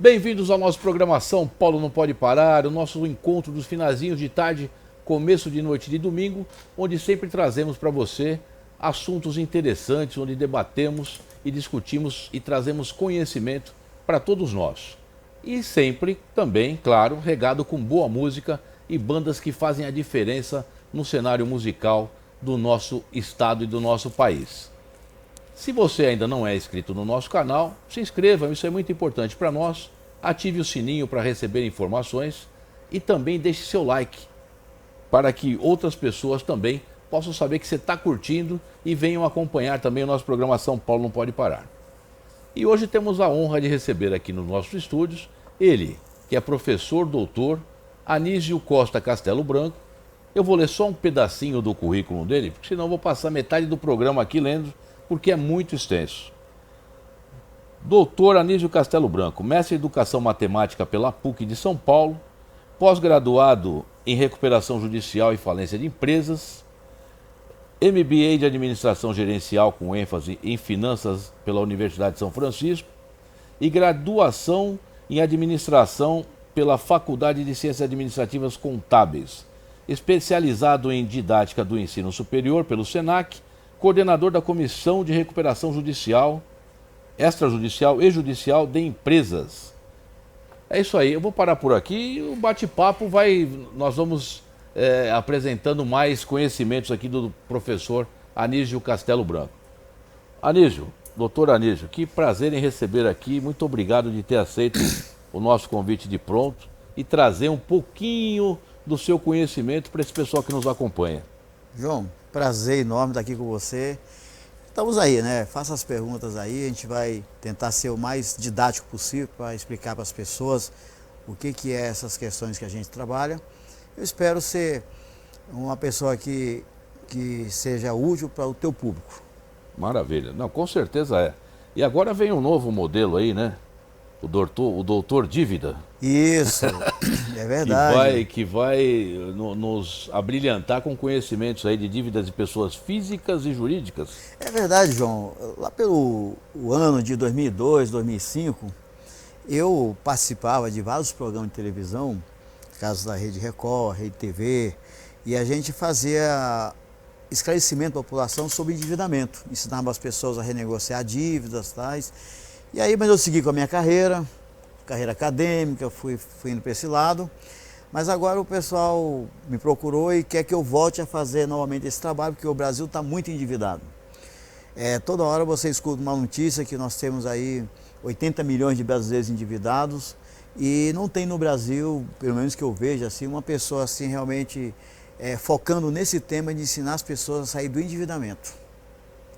Bem-vindos ao nosso programa São Paulo Não Pode Parar, o nosso encontro dos finalzinhos de tarde, começo de noite de domingo, onde sempre trazemos para você assuntos interessantes, onde debatemos e discutimos e trazemos conhecimento para todos nós. E sempre também, claro, regado com boa música e bandas que fazem a diferença no cenário musical do nosso estado e do nosso país. Se você ainda não é inscrito no nosso canal, se inscreva, isso é muito importante para nós. Ative o sininho para receber informações e também deixe seu like, para que outras pessoas também possam saber que você está curtindo e venham acompanhar também o nosso programa São Paulo Não Pode Parar. E hoje temos a honra de receber aqui nos nossos estúdios ele, que é professor doutor Anísio Costa Castelo Branco. Eu vou ler só um pedacinho do currículo dele, porque senão eu vou passar metade do programa aqui lendo, porque é muito extenso. Doutor Anísio Castelo Branco, mestre em Educação Matemática pela PUC de São Paulo, pós-graduado em Recuperação Judicial e Falência de Empresas, MBA de Administração Gerencial com ênfase em Finanças pela Universidade de São Francisco e graduação em Administração pela Faculdade de Ciências Administrativas Contábeis, especializado em Didática do Ensino Superior pelo SENAC, coordenador da Comissão de Recuperação Judicial, Extrajudicial e Judicial de Empresas. É isso aí, eu vou parar por aqui e o bate-papo nós vamos apresentando mais conhecimentos aqui do professor Anísio Castelo Branco. Anísio, doutor Anísio, que prazer em receber aqui, muito obrigado de ter aceito o nosso convite de pronto e trazer um pouquinho do seu conhecimento para esse pessoal que nos acompanha. João, prazer enorme estar aqui com você. Estamos aí, né? Faça as perguntas aí, a gente vai tentar ser o mais didático possível para explicar para as pessoas o que é essas questões que a gente trabalha. Eu espero ser uma pessoa que seja útil para o teu público. Maravilha, não, com certeza é. E agora vem um novo modelo aí, né? O doutor Dívida. Isso, é verdade. Que vai nos abrilhantar com conhecimentos aí de dívidas de pessoas físicas e jurídicas. É verdade, João. Lá pelo ano de 2002, 2005, eu participava de vários programas de televisão, casos da Rede Record, Rede TV, e a gente fazia esclarecimento da população sobre endividamento. Ensinava as pessoas a renegociar dívidas, tais. E aí, mas eu segui com a minha carreira acadêmica, fui indo para esse lado, mas agora o pessoal me procurou e quer que eu volte a fazer novamente esse trabalho, porque o Brasil está muito endividado. Toda hora você escuta uma notícia que nós temos aí 80 milhões de brasileiros endividados e não tem no Brasil, pelo menos que eu veja, assim, uma pessoa assim realmente focando nesse tema de ensinar as pessoas a sair do endividamento.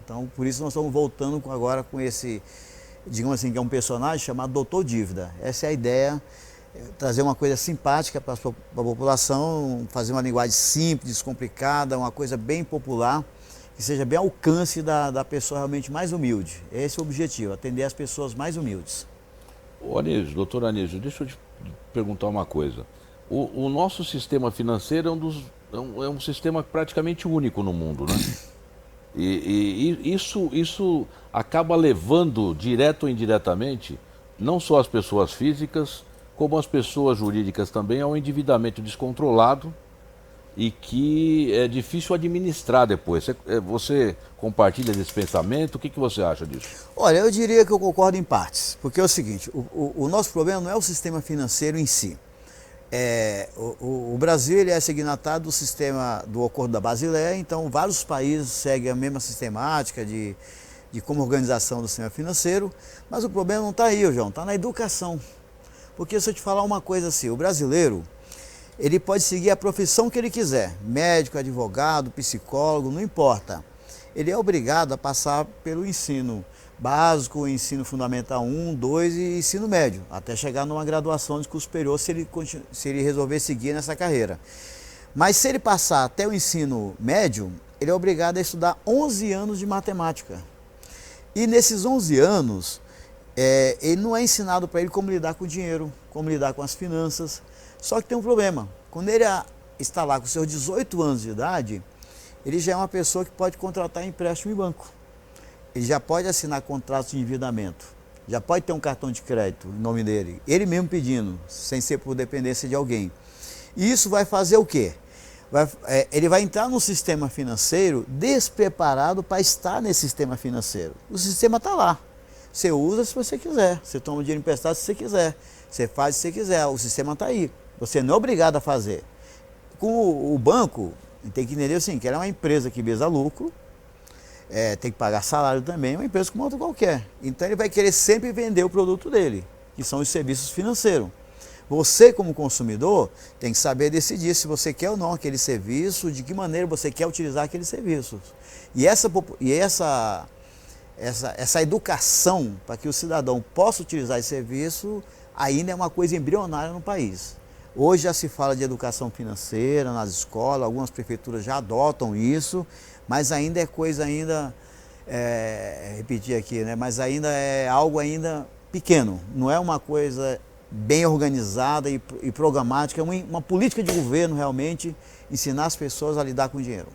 Então, por isso nós estamos voltando agora com esse, digamos assim, que é um personagem chamado Doutor Dívida. Essa é a ideia, trazer uma coisa simpática para a população, fazer uma linguagem simples, descomplicada, uma coisa bem popular, que seja bem ao alcance da pessoa realmente mais humilde. Esse é o objetivo, atender as pessoas mais humildes. Ô Anísio, doutor Anísio, deixa eu te perguntar uma coisa. O nosso sistema financeiro é um sistema praticamente único no mundo, né? E isso acaba levando, direto ou indiretamente, não só as pessoas físicas, como as pessoas jurídicas também, ao endividamento descontrolado e que é difícil administrar depois. Você compartilha desse pensamento? O que você acha disso? Olha, eu diria que eu concordo em partes, porque é o seguinte, o nosso problema não é o sistema financeiro em si. O Brasil ele é signatário do sistema do Acordo da Basileia, então vários países seguem a mesma sistemática de como organização do sistema financeiro, mas o problema não está aí, João, está na educação. Porque se eu te falar uma coisa assim, o brasileiro, ele pode seguir a profissão que ele quiser, médico, advogado, psicólogo, não importa. Ele é obrigado a passar pelo ensino básico, ensino fundamental 1, 2 e ensino médio, até chegar numa graduação de curso superior se ele resolver seguir nessa carreira. Mas se ele passar até o ensino médio, ele é obrigado a estudar 11 anos de matemática. E nesses 11 anos, ele não é ensinado para ele como lidar com o dinheiro, como lidar com as finanças. Só que tem um problema, quando ele está lá com seus 18 anos de idade, ele já é uma pessoa que pode contratar empréstimo em banco. Ele já pode assinar contratos de endividamento. já pode ter um cartão de crédito em nome dele, ele mesmo pedindo, sem ser por dependência de alguém. E isso vai fazer o quê? Ele vai entrar no sistema financeiro despreparado para estar nesse sistema financeiro. O sistema está lá. Você usa se você quiser, você toma o dinheiro emprestado se você quiser, você faz se você quiser, o sistema está aí. Você não é obrigado a fazer. Com o banco, tem que entender assim, que ela é uma empresa que visa lucro, tem que pagar salário também, é uma empresa como outra qualquer. Então ele vai querer sempre vender o produto dele, que são os serviços financeiros. Você, como consumidor, tem que saber decidir se você quer ou não aquele serviço, de que maneira você quer utilizar aqueles serviços. E essa educação para que o cidadão possa utilizar esse serviço ainda é uma coisa embrionária no país. Hoje já se fala de educação financeira nas escolas, algumas prefeituras já adotam isso, mas ainda é coisa repetir aqui, né? Mas ainda é algo ainda pequeno, não é uma coisa bem organizada e programática, é uma política de governo realmente ensinar as pessoas a lidar com o dinheiro.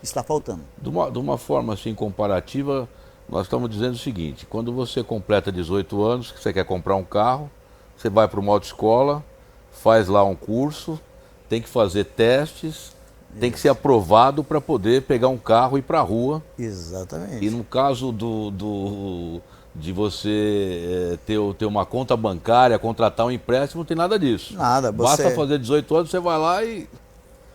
Isso está faltando. De uma forma assim comparativa, nós estamos dizendo o seguinte: quando você completa 18 anos, que você quer comprar um carro, você vai para uma autoescola, faz lá um curso, tem que fazer testes, tem que ser aprovado para poder pegar um carro e ir para a rua. Exatamente. E no caso de você ter uma conta bancária, contratar um empréstimo, não tem nada disso. Nada. Basta fazer 18 anos, você vai lá e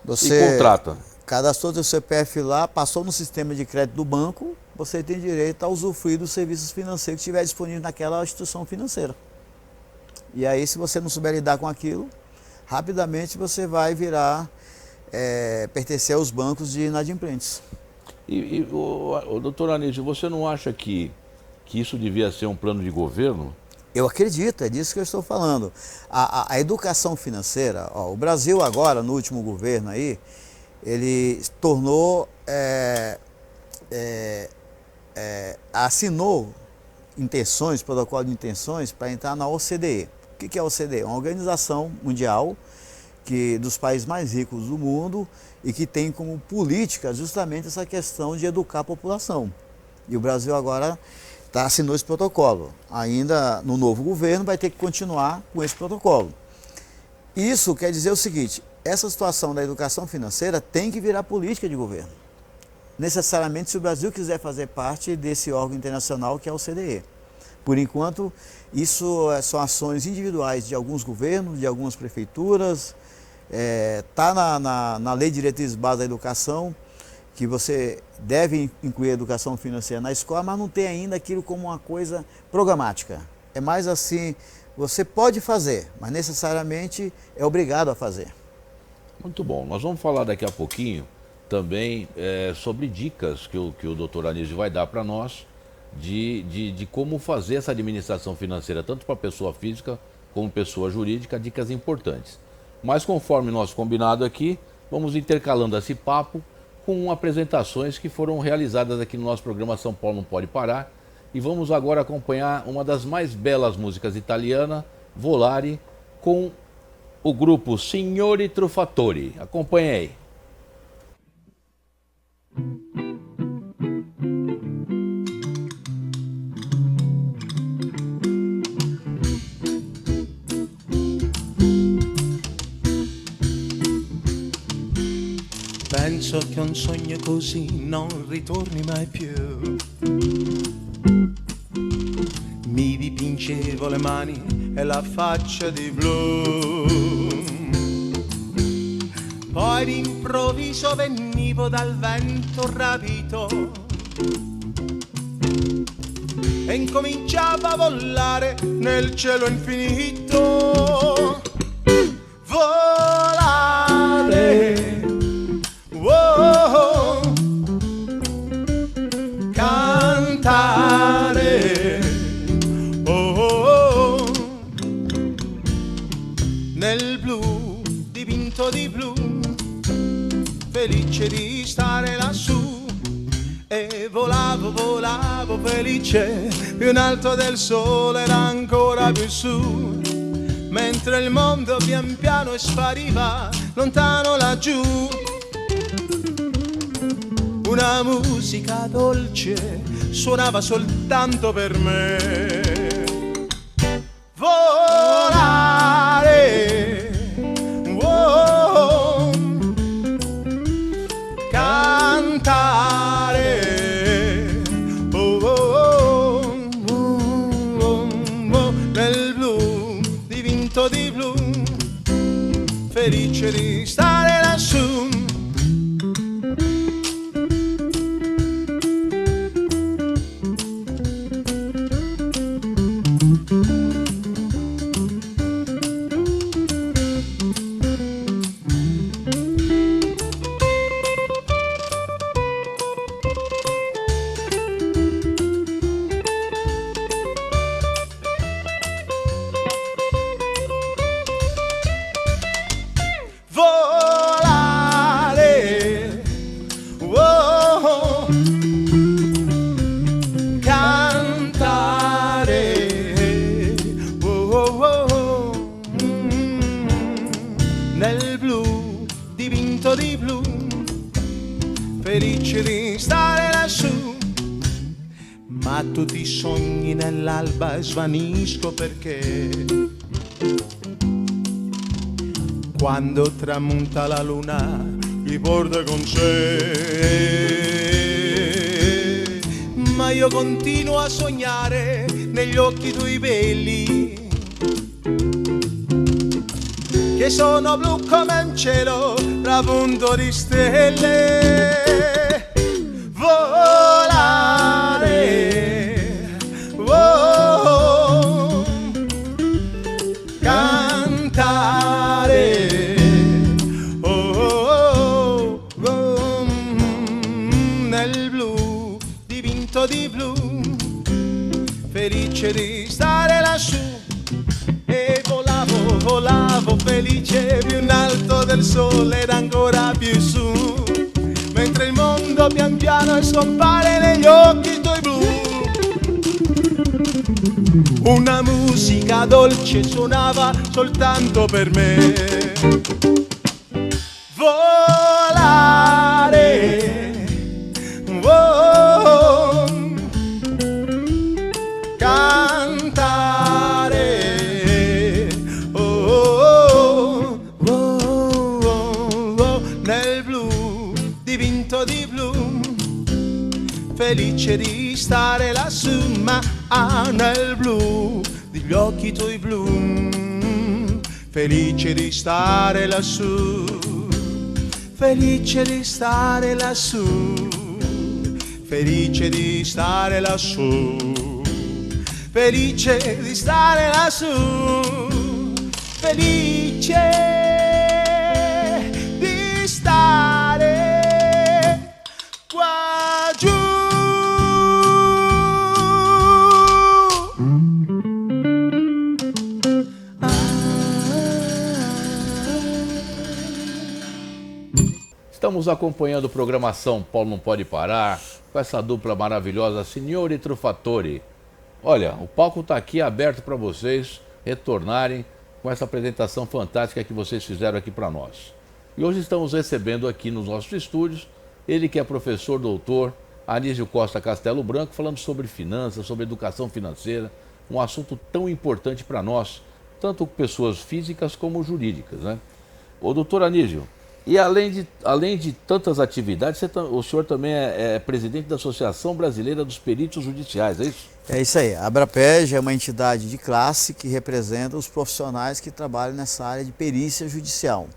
contrata. Cadastrou seu CPF lá, passou no sistema de crédito do banco, você tem direito a usufruir dos serviços financeiros que estiver disponível naquela instituição financeira. E aí, se você não souber lidar com aquilo, rapidamente você vai virar, pertencer aos bancos de inadimplentes. O doutor Anísio, você não acha que isso devia ser um plano de governo? Eu acredito, é disso que eu estou falando. A educação financeira, o Brasil agora, no último governo aí, ele tornou, assinou protocolo de intenções para entrar na OCDE. O que é a OCDE? Uma organização mundial dos países mais ricos do mundo e que tem como política justamente essa questão de educar a população. E o Brasil agora assinou esse protocolo. Ainda no novo governo vai ter que continuar com esse protocolo. Isso quer dizer o seguinte: essa situação da educação financeira tem que virar política de governo. Necessariamente, se o Brasil quiser fazer parte desse órgão internacional que é a OCDE. Por enquanto, isso são ações individuais de alguns governos, de algumas prefeituras, está na Lei de Diretrizes Básicas da Educação, que você deve incluir a educação financeira na escola, mas não tem ainda aquilo como uma coisa programática. É mais assim, você pode fazer, mas necessariamente é obrigado a fazer. Muito bom. Nós vamos falar daqui a pouquinho também sobre dicas que o doutor Anísio vai dar para nós de como fazer essa administração financeira, tanto para pessoa física como pessoa jurídica, dicas importantes. Mas conforme nosso combinado aqui, vamos intercalando esse papo com apresentações que foram realizadas aqui no nosso programa São Paulo Não Pode Parar. E vamos agora acompanhar uma das mais belas músicas italianas, Volare, com o grupo Signori Truffatori. Acompanhe aí. Penso che un sogno così non ritorni mai più. Mi dipingevo le mani e la faccia di blu. Poi d'improvviso venivo dal vento rapito e incominciavo a volare nel cielo infinito. Volare. Oh, cantare, oh, nel blu, dipinto di blu, felice di stare lassù, e volavo, volavo felice, più in alto del sole era ancora più su, mentre il mondo pian piano spariva lontano laggiù. Una musica dolce suonava soltanto per me. felice di stare lassù. Volare, oh, cantare, nel blu, dipinto di blu, felice di stare lassù. Ma tutti i sogni nell'alba svanisco perché quando tramonta la luna li porta con sé. Ma io continuo a sognare negli occhi tuoi belli, che sono blu come un cielo trapunto di stelle. Volare, oh, cantare, di blu, felice di stare lassù. E volavo, volavo felice più in alto del sole ed ancora più su, mentre il mondo pian piano scompare negli occhi tuoi blu. Una musica dolce suonava soltanto per me. Volare, oh, cantare, oh, oh, oh, oh, nel blu, dipinto di blu, felice di stare lassù. Ma nel blu degli occhi tuoi blu, felice di stare lassù, felice di stare lassù, felice di stare lassù, felice di stare lassù, felice di stare qua giù. Estamos acompanhando o programa São Paulo Não Pode Parar, com essa dupla maravilhosa, Signori Truffatori. Olha, o palco está aqui aberto para vocês retornarem com essa apresentação fantástica que vocês fizeram aqui para nós. E hoje estamos recebendo aqui nos nossos estúdios, ele que é professor doutor, Anísio Costa Castelo Branco, falando sobre finanças, sobre educação financeira, um assunto tão importante para nós, tanto pessoas físicas como jurídicas, né? Ô doutor Anísio, e além de tantas atividades, o senhor também é presidente da Associação Brasileira dos Peritos Judiciais, é isso? É isso aí. A Abrapeg é uma entidade de classe que representa os profissionais que trabalham nessa área de perícia judicial.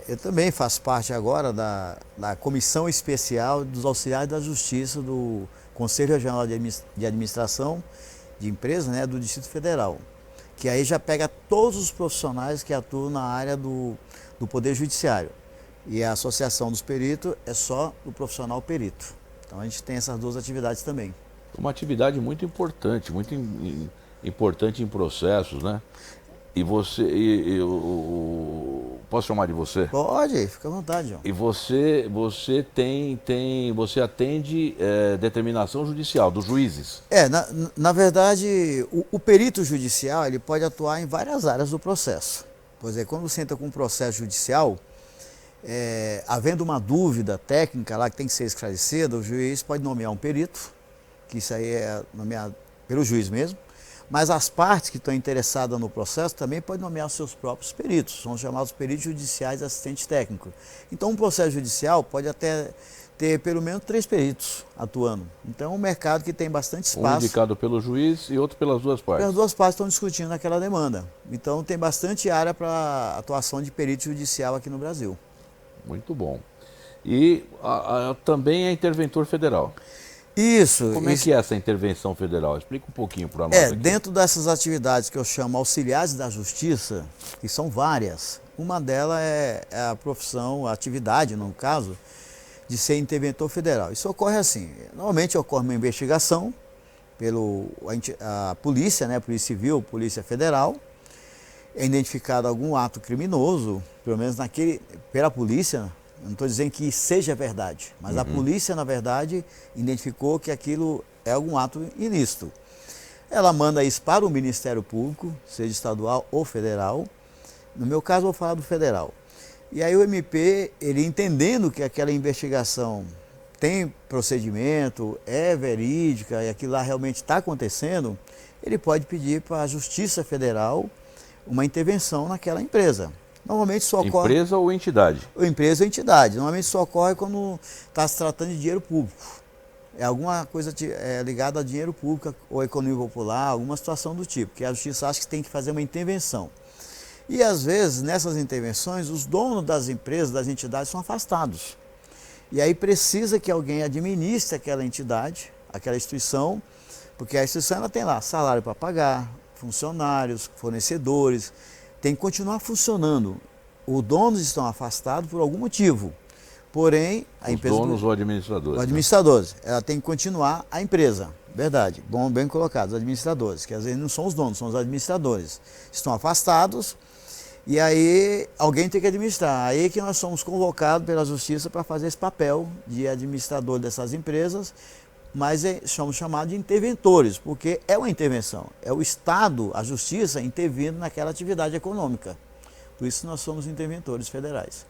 Eu também faço parte agora da Comissão Especial dos Auxiliares da Justiça do Conselho Regional de Administração de Empresas, né, do Distrito Federal, que aí já pega todos os profissionais que atuam na área do Poder Judiciário. E a Associação dos Peritos é só o profissional perito. Então a gente tem essas duas atividades também. Uma atividade muito importante em processos, né? E você, posso chamar de você? Pode, fica à vontade, João. E você atende determinação judicial dos juízes? Na verdade, o perito judicial ele pode atuar em várias áreas do processo. Por exemplo, quando você entra com um processo judicial, havendo uma dúvida técnica lá que tem que ser esclarecida, o juiz pode nomear um perito, que isso aí é nomeado pelo juiz mesmo, Mas as partes que estão interessadas no processo também podem nomear os seus próprios peritos, são chamados peritos judiciais assistentes técnicos. Então um processo judicial pode até ter pelo menos 3 peritos atuando. Então é um mercado que tem bastante espaço. Um indicado pelo juiz e outro pelas duas partes. As duas partes estão discutindo aquela demanda. Então tem bastante área para atuação de perito judicial aqui no Brasil. Muito bom. E também é interventor federal. Isso. Como é que é essa intervenção federal? Explica um pouquinho para nós. Aqui. Dentro dessas atividades que eu chamo auxiliares da justiça, que são várias, uma delas é a profissão, a atividade, no caso, de ser interventor federal. Isso ocorre assim, normalmente ocorre uma investigação a polícia, né, Polícia Civil, Polícia Federal, é identificado algum ato criminoso, pelo menos pela polícia. Não estou dizendo que seja verdade, mas a polícia, na verdade, identificou que aquilo é algum ato ilícito. Ela manda isso para o Ministério Público, seja estadual ou federal. No meu caso, eu vou falar do federal. E aí o MP, ele entendendo que aquela investigação tem procedimento, é verídica e aquilo lá realmente está acontecendo, ele pode pedir para a Justiça Federal uma intervenção naquela empresa. Normalmente só ocorre... Empresa ou entidade? Empresa ou entidade. Normalmente só ocorre quando está se tratando de dinheiro público. É alguma coisa ligada a dinheiro público ou economia popular, alguma situação do tipo, que a justiça acha que tem que fazer uma intervenção. E às vezes, nessas intervenções, os donos das empresas, das entidades são afastados. E aí precisa que alguém administre aquela entidade, aquela instituição, porque a instituição ela tem lá salário para pagar, funcionários, fornecedores, tem que continuar funcionando. Os donos estão afastados por algum motivo. Porém, a empresa... Os donos ou administradores? Os administradores. Né? Ela tem que continuar a empresa. Verdade. Bom, bem colocado, os administradores. Que às vezes não são os donos, são os administradores. Estão afastados e aí alguém tem que administrar. Aí que nós somos convocados pela Justiça para fazer esse papel de administrador dessas empresas, mas somos chamados de interventores, porque é uma intervenção. É o Estado, a Justiça, intervindo naquela atividade econômica. Por isso nós somos interventores federais.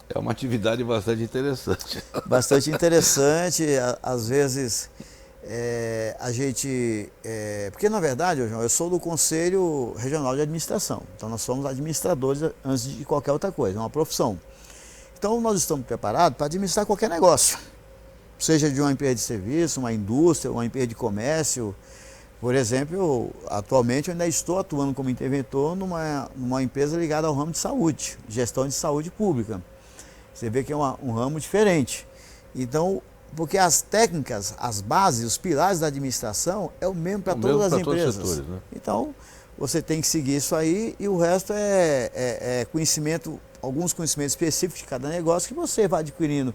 É uma atividade bastante interessante. Bastante interessante, às vezes a gente... porque na verdade, João, eu sou do Conselho Regional de Administração, então nós somos administradores antes de qualquer outra coisa, é uma profissão. Então nós estamos preparados para administrar qualquer negócio. Seja de uma empresa de serviço, uma indústria, uma empresa de comércio. Por exemplo, atualmente eu ainda estou atuando como interventor numa empresa ligada ao ramo de saúde, gestão de saúde pública. Você vê que é um ramo diferente. Então, porque as técnicas, as bases, os pilares da administração é o mesmo para todas as empresas. Todos os setores, né? Então, você tem que seguir isso aí e o resto é conhecimento, alguns conhecimentos específicos de cada negócio que você vai adquirindo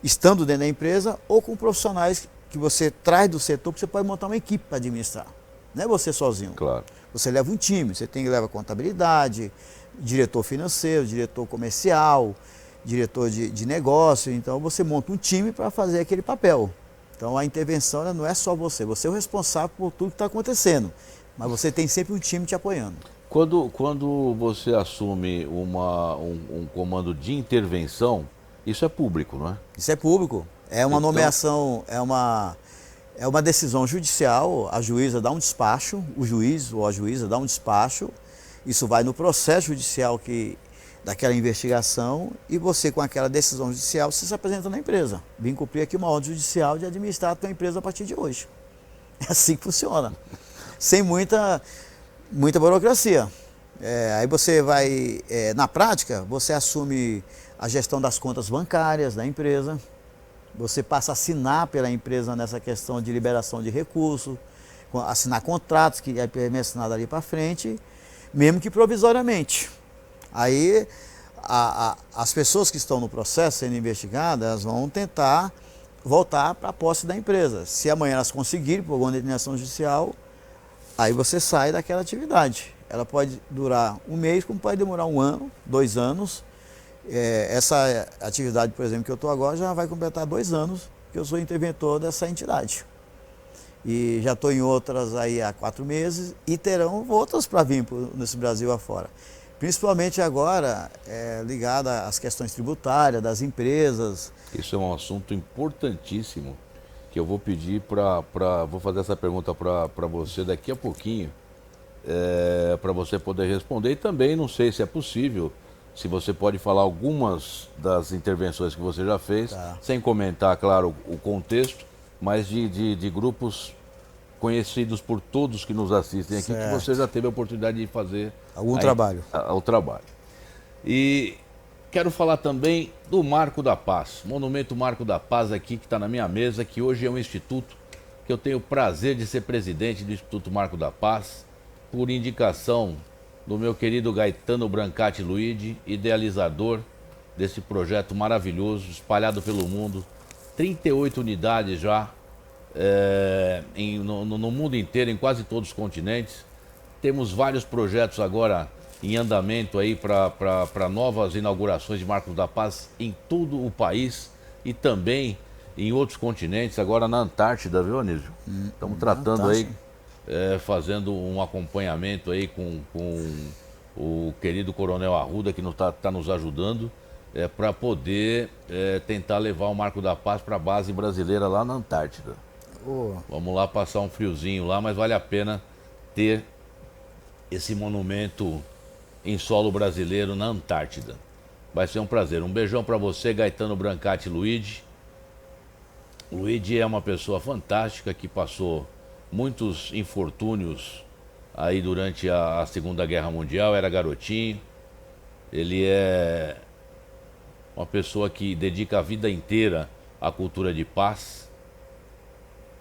estando dentro da empresa ou com profissionais que você traz do setor, porque você pode montar uma equipe para administrar. Não é você sozinho. Claro. Você leva um time, você leva contabilidade, diretor financeiro, diretor comercial, diretor de negócio. Então você monta um time para fazer aquele papel. Então a intervenção não é só você é o responsável por tudo que está acontecendo, mas você tem sempre um time te apoiando. Quando você assume um comando de intervenção, isso é público, não é? Isso é público. É uma nomeação, é uma decisão judicial, a juíza dá um despacho, o juiz ou a juíza dá um despacho, isso vai no processo judicial daquela investigação e você com aquela decisão judicial você se apresenta na empresa. Vim cumprir aqui uma ordem judicial de administrar a tua empresa a partir de hoje. É assim que funciona, sem muita burocracia. Aí você vai, na prática, você assume a gestão das contas bancárias da empresa, você passa a assinar pela empresa nessa questão de liberação de recursos, assinar contratos que é mencionado ali para frente, mesmo que provisoriamente. Aí as pessoas que estão no processo sendo investigadas, elas vão tentar voltar para a posse da empresa. Se amanhã elas conseguirem, por alguma determinação judicial, aí você sai daquela atividade. Ela pode durar um mês, como pode demorar 1 ano, 2 anos. Essa atividade, por exemplo, que eu estou agora, já vai completar 2 anos que eu sou interventor dessa entidade. E já estou em outras aí há 4 meses e terão outras para vir nesse Brasil afora. Principalmente agora, ligada às questões tributárias das empresas. Isso é um assunto importantíssimo que eu vou pedir vou fazer essa pergunta para você daqui a pouquinho, para você poder responder. E também não sei se é possível, se você pode falar algumas das intervenções que você já fez, sem comentar, claro, o contexto, mas de grupos conhecidos por todos que nos assistem aqui, que você já teve a oportunidade de fazer algum trabalho. O trabalho. E quero falar também do Marco da Paz, Monumento Marco da Paz aqui, que está na minha mesa, que hoje é um instituto que eu tenho o prazer de ser presidente do Instituto Marco da Paz, por indicação do meu querido Gaetano Brancati Luigi, idealizador desse projeto maravilhoso, espalhado pelo mundo, 38 unidades já, no mundo inteiro, em quase todos os continentes. Temos vários projetos agora em andamento aí para novas inaugurações de Marcos da Paz em todo o país e também em outros continentes, agora na Antártida, viu, Anísio? Estamos tratando aí, fazendo um acompanhamento aí com o querido Coronel Arruda, que tá nos ajudando, para poder tentar levar o Marco da Paz para a base brasileira lá na Antártida. Vamos lá passar um friozinho lá, mas vale a pena ter esse monumento em solo brasileiro na Antártida. Vai ser um prazer. Um beijão para você, Gaetano Brancati Luigi. Luigi é uma pessoa fantástica que passou muitos infortúnios aí durante a Segunda Guerra Mundial, era garotinho. Ele é uma pessoa que dedica a vida inteira à cultura de paz.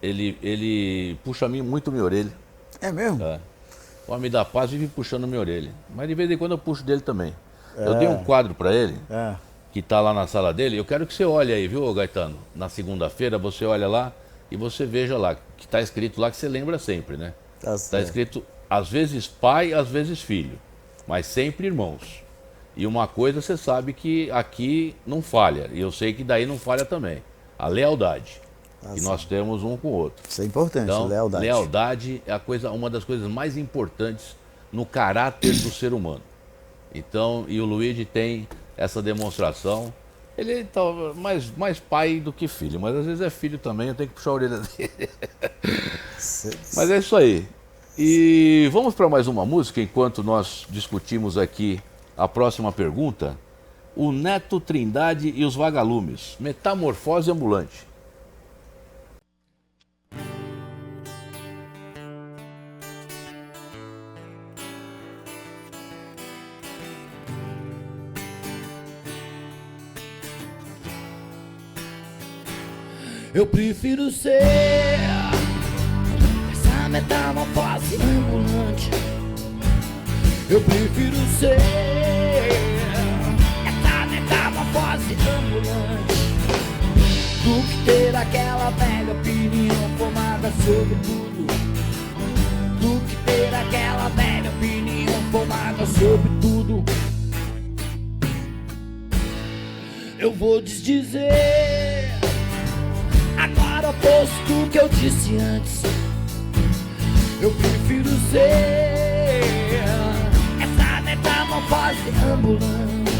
Ele puxa muito minha orelha. É mesmo? O Homem da Paz vive puxando minha orelha. Mas de vez em quando eu puxo dele também. Eu dei um quadro para ele, que está lá na sala dele. Eu quero que você olhe aí, viu, Gaetano? Na segunda-feira você olha lá e você veja lá, que está escrito lá, que você lembra sempre, né? Está escrito, às vezes pai, às vezes filho, mas sempre irmãos. E uma coisa você sabe que aqui não falha, e eu sei que daí não falha também. A lealdade. Que nós temos um com o outro. Isso é importante, então, lealdade. Lealdade é uma das coisas mais importantes no caráter do ser humano. Então, e o Luigi tem essa demonstração. Ele tá mais pai do que filho, mas às vezes é filho também, eu tenho que puxar a orelha dele. Mas é isso aí. E vamos para mais uma música enquanto nós discutimos aqui a próxima pergunta. O Neto Trindade e os Vagalumes, Metamorfose Ambulante. Eu prefiro ser essa metamorfose ambulante. Eu prefiro ser essa metamorfose ambulante do que ter aquela velha opinião formada sobre tudo. Do que ter aquela velha opinião formada sobre tudo. Eu vou desdizer agora o oposto que eu disse antes. Eu prefiro ser essa metamorfose ambulante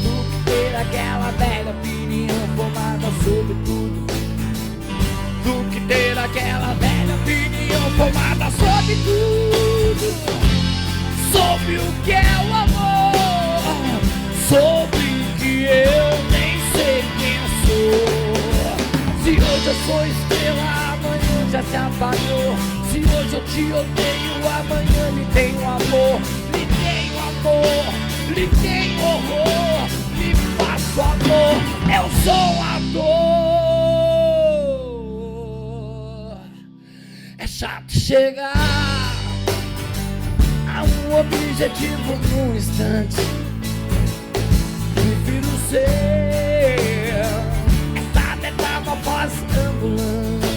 do que ter aquela velha opinião formada sobre tudo. Do que ter aquela velha opinião formada sobre tudo. Sobre o que é o amor, sobre o que eu nem sei quem sou. Se hoje eu sou estrela, amanhã já se apagou. Se hoje eu te odeio, amanhã lhe tenho amor. Lhe tenho amor, lhe tenho horror. Lhe faço amor, eu sou amor. É chato chegar a um objetivo num instante. Prefiro ser metamorfose ambulante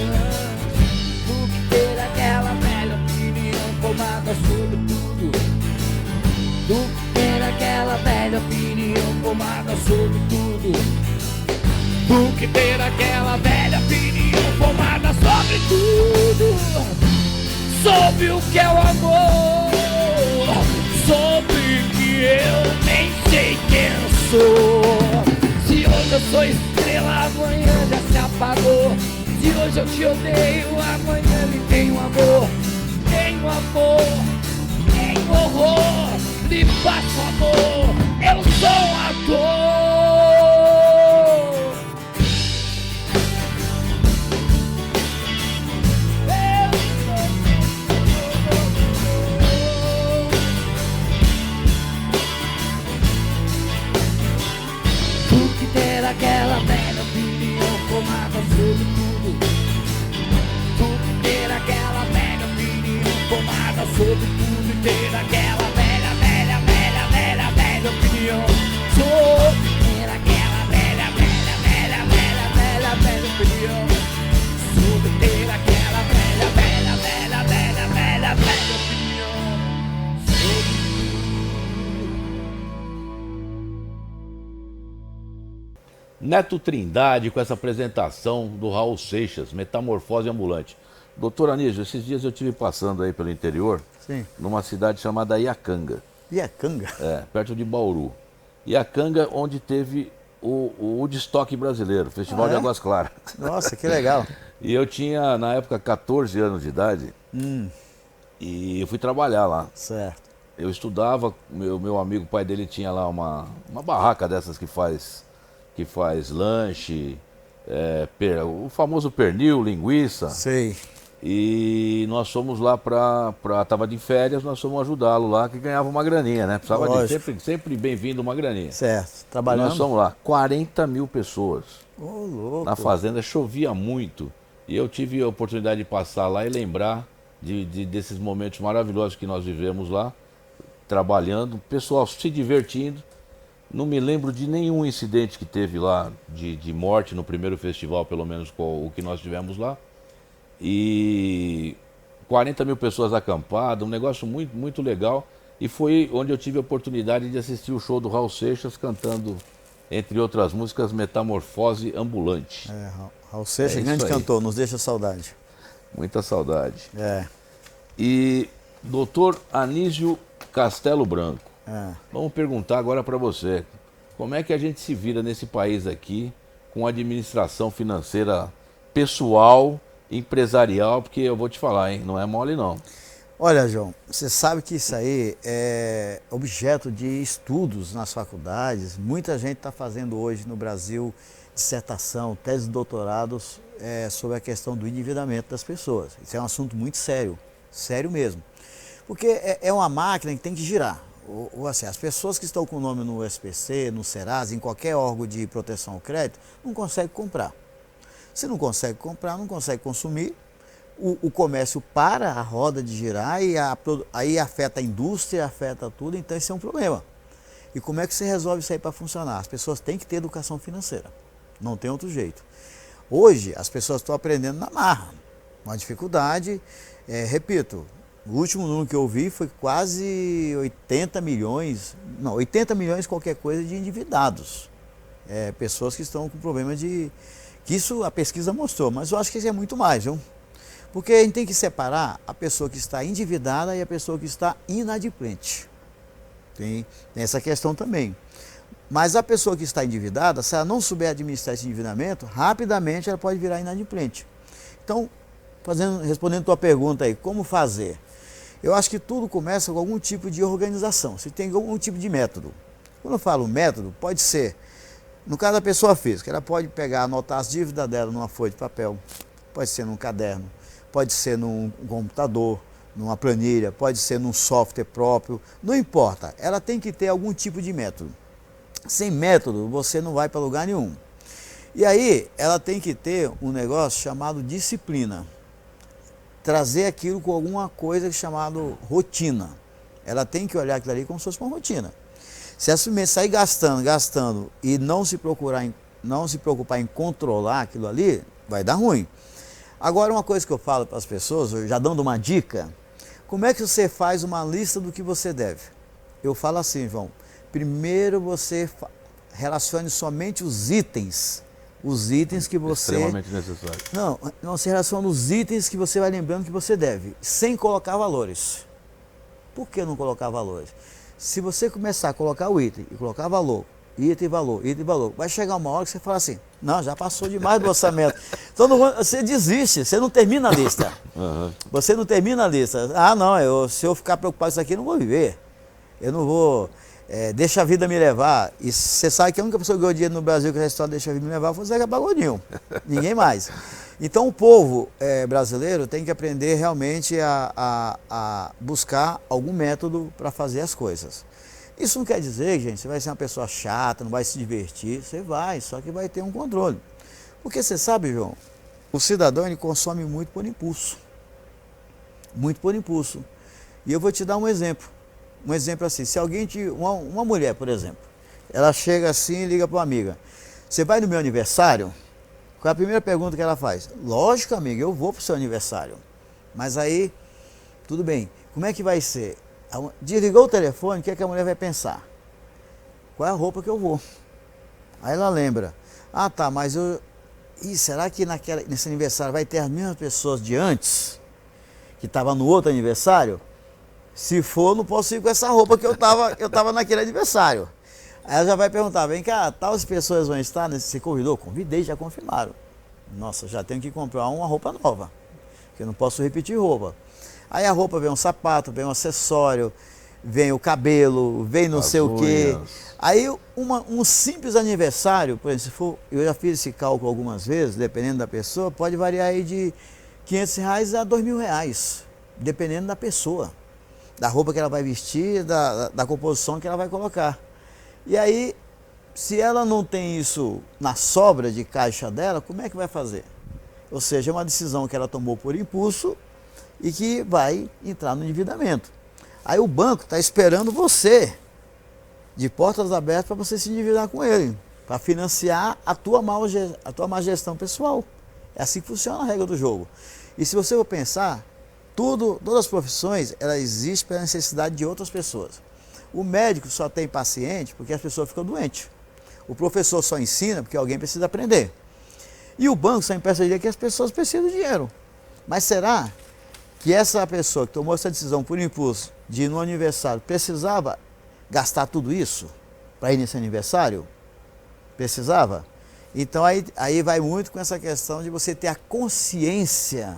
do que ter aquela velha opinião formada sobre tudo. Do que ter aquela velha opinião formada sobre tudo. Do que ter aquela velha opinião formada sobre tudo. Sobre o que é o amor, sobre que eu nem sei quem sou. Se hoje eu sou estrela, amanhã já se apagou. Se hoje eu te odeio, amanhã me tem um amor. Tenho amor, tenho horror, lhe faço amor. Eu sou um ator. Tu que ter aquela velha opinião formada sobre tudo. Tu que ter aquela velha opinião formada sobre tudo. E ter aquela velha opinião. Sou ter aquela velha opinião. Sobre ter aquela velha opinião. Sobre Neto Trindade com essa apresentação do Raul Seixas, Metamorfose Ambulante. Doutor Anísio, esses dias eu estive passando aí pelo interior, Sim. numa cidade chamada Iacanga, Iacanga? perto de Bauru. Iacanga, onde teve o Woodstock brasileiro, Festival de Águas Claras. Nossa, que legal. E eu tinha, na época, 14 anos de idade, e eu fui trabalhar lá. Certo. Eu estudava, meu amigo, o pai dele tinha lá uma barraca dessas que faz lanche, o famoso pernil, linguiça. Sei. E nós fomos lá tava de férias, nós fomos ajudá-lo lá, que ganhava uma graninha, né? Precisava de sempre bem-vindo uma graninha. Certo. E Trabalhando. nós fomos lá, 40 mil pessoas. Ô, louco. Na fazenda, chovia muito. E eu tive a oportunidade de passar lá e lembrar desses momentos maravilhosos que nós vivemos lá, trabalhando, o pessoal se divertindo. Não me lembro de nenhum incidente que teve lá de morte no primeiro festival, pelo menos com o que nós tivemos lá. E 40 mil pessoas acampadas, um negócio muito, muito legal. E foi onde eu tive a oportunidade de assistir o show do Raul Seixas cantando, entre outras músicas, Metamorfose Ambulante. Raul Seixas, isso grande aí. cantor, nos deixa saudade. Muita saudade. É. E doutor Anísio Castelo Branco, É. vamos perguntar agora para você, como é que a gente se vira nesse país aqui com administração financeira pessoal, empresarial, porque eu vou te falar, hein, não é mole não. Olha, João, você sabe que isso aí é objeto de estudos nas faculdades. Muita gente está fazendo hoje no Brasil dissertação, tese de doutorados sobre a questão do endividamento das pessoas. Isso é um assunto muito sério, sério mesmo. Porque é uma máquina que tem que girar. Assim, as pessoas que estão com o nome no SPC, no Serasa, em qualquer órgão de proteção ao crédito, não conseguem comprar. Se não consegue comprar, não consegue consumir, o comércio para, a roda de girar, e aí afeta a indústria, afeta tudo, então esse é um problema. E como é que você resolve isso aí para funcionar? As pessoas têm que ter educação financeira, não tem outro jeito. Hoje, as pessoas estão aprendendo na marra, uma dificuldade, repito, o último número que eu vi foi quase 80 milhões qualquer coisa de endividados. Pessoas que estão com problema que isso a pesquisa mostrou, mas eu acho que isso é muito mais, viu? Porque a gente tem que separar a pessoa que está endividada e a pessoa que está inadimplente. Tem essa questão também. Mas a pessoa que está endividada, se ela não souber administrar esse endividamento, rapidamente ela pode virar inadimplente. Então, respondendo a tua pergunta aí, como fazer? Eu acho que tudo começa com algum tipo de organização, se tem algum tipo de método. Quando eu falo método, pode ser, no caso da pessoa física, ela pode pegar, anotar as dívidas dela numa folha de papel, pode ser num caderno, pode ser num computador, numa planilha, pode ser num software próprio, não importa, ela tem que ter algum tipo de método. Sem método, você não vai para lugar nenhum. E aí, ela tem que ter um negócio chamado disciplina. Trazer aquilo com alguma coisa chamada rotina. Ela tem que olhar aquilo ali como se fosse uma rotina. Se ela sair gastando e não se preocupar em controlar aquilo ali, vai dar ruim. Agora, uma coisa que eu falo para as pessoas, já dando uma dica, como é que você faz uma lista do que você deve? Eu falo assim, João, primeiro você relacione somente os itens que você... Extremamente necessário. Não, se relaciona os itens que você vai lembrando que você deve, sem colocar valores. Por que não colocar valores? Se você começar a colocar o item e colocar valor, item e valor, item e valor. Vai chegar uma hora que você fala assim, não, já passou demais do orçamento. Então você desiste, você não termina a lista. Você não termina a lista. Ah, não, se eu ficar preocupado com isso aqui, eu não vou viver. Eu não vou, deixa a vida me levar. E você sabe que a única pessoa que ganhou dinheiro no Brasil que a história deixa a vida me levar foi o Zeca Pagodinho. Ninguém mais. Então o povo brasileiro tem que aprender realmente a buscar algum método para fazer as coisas. Isso não quer dizer, gente, você vai ser uma pessoa chata, não vai se divertir. Você vai, só que vai ter um controle. Porque você sabe, João, o cidadão ele consome muito por impulso. Muito por impulso. E eu vou te dar um exemplo. Um exemplo assim, se alguém uma mulher, por exemplo, ela chega assim e liga para uma amiga. Você vai no meu aniversário? Qual é a primeira pergunta que ela faz? Lógico, amiga, eu vou para o seu aniversário. Mas aí, tudo bem, como é que vai ser? Desligou o telefone, o que é que a mulher vai pensar? Qual é a roupa que eu vou? Aí ela lembra. Ah, tá, mas será que nesse aniversário vai ter as mesmas pessoas de antes? Que estavam no outro aniversário? Se for, não posso ir com essa roupa que eu tava naquele aniversário. Aí ela já vai perguntar, vem cá, tais pessoas vão estar nesse... Você convidou? Convidei, já confirmaram. Nossa, já tenho que comprar uma roupa nova, porque eu não posso repetir roupa. Aí a roupa vem um sapato, vem um acessório, vem o cabelo, vem não sei o quê. Aí um simples aniversário, por exemplo, se for, eu já fiz esse cálculo algumas vezes, dependendo da pessoa, pode variar aí de R$500 a R$2.000, dependendo da pessoa, da roupa que ela vai vestir, da composição que ela vai colocar. E aí, se ela não tem isso na sobra de caixa dela, como é que vai fazer? Ou seja, é uma decisão que ela tomou por impulso e que vai entrar no endividamento. Aí o banco está esperando você, de portas abertas, para você se endividar com ele, para financiar a tua má gestão pessoal. É assim que funciona a regra do jogo. E se você for pensar, todas as profissões, elas existem pela necessidade de outras pessoas. O médico só tem paciente porque as pessoas ficam doentes. O professor só ensina porque alguém precisa aprender. E o banco só empresta dinheiro porque as pessoas precisam de dinheiro. Mas será que essa pessoa que tomou essa decisão por impulso de ir no aniversário precisava gastar tudo isso para ir nesse aniversário? Precisava? Então aí vai muito com essa questão de você ter a consciência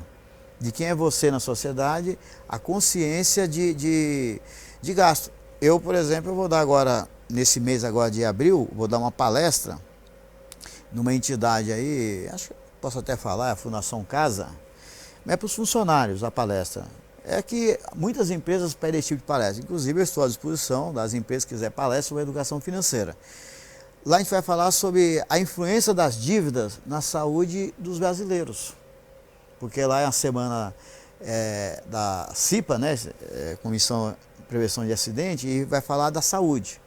de quem é você na sociedade, a consciência de gasto. Eu, por exemplo, eu vou dar agora, nesse mês agora de abril, vou dar uma palestra numa entidade aí, acho que posso até falar, a Fundação Casa, mas é para os funcionários a palestra. É que muitas empresas pedem esse tipo de palestra, inclusive eu estou à disposição das empresas que quiserem palestra sobre educação financeira. Lá a gente vai falar sobre a influência das dívidas na saúde dos brasileiros, porque lá é a semana da CIPA, né, Comissão de Prevenção de Acidente, e vai falar da saúde.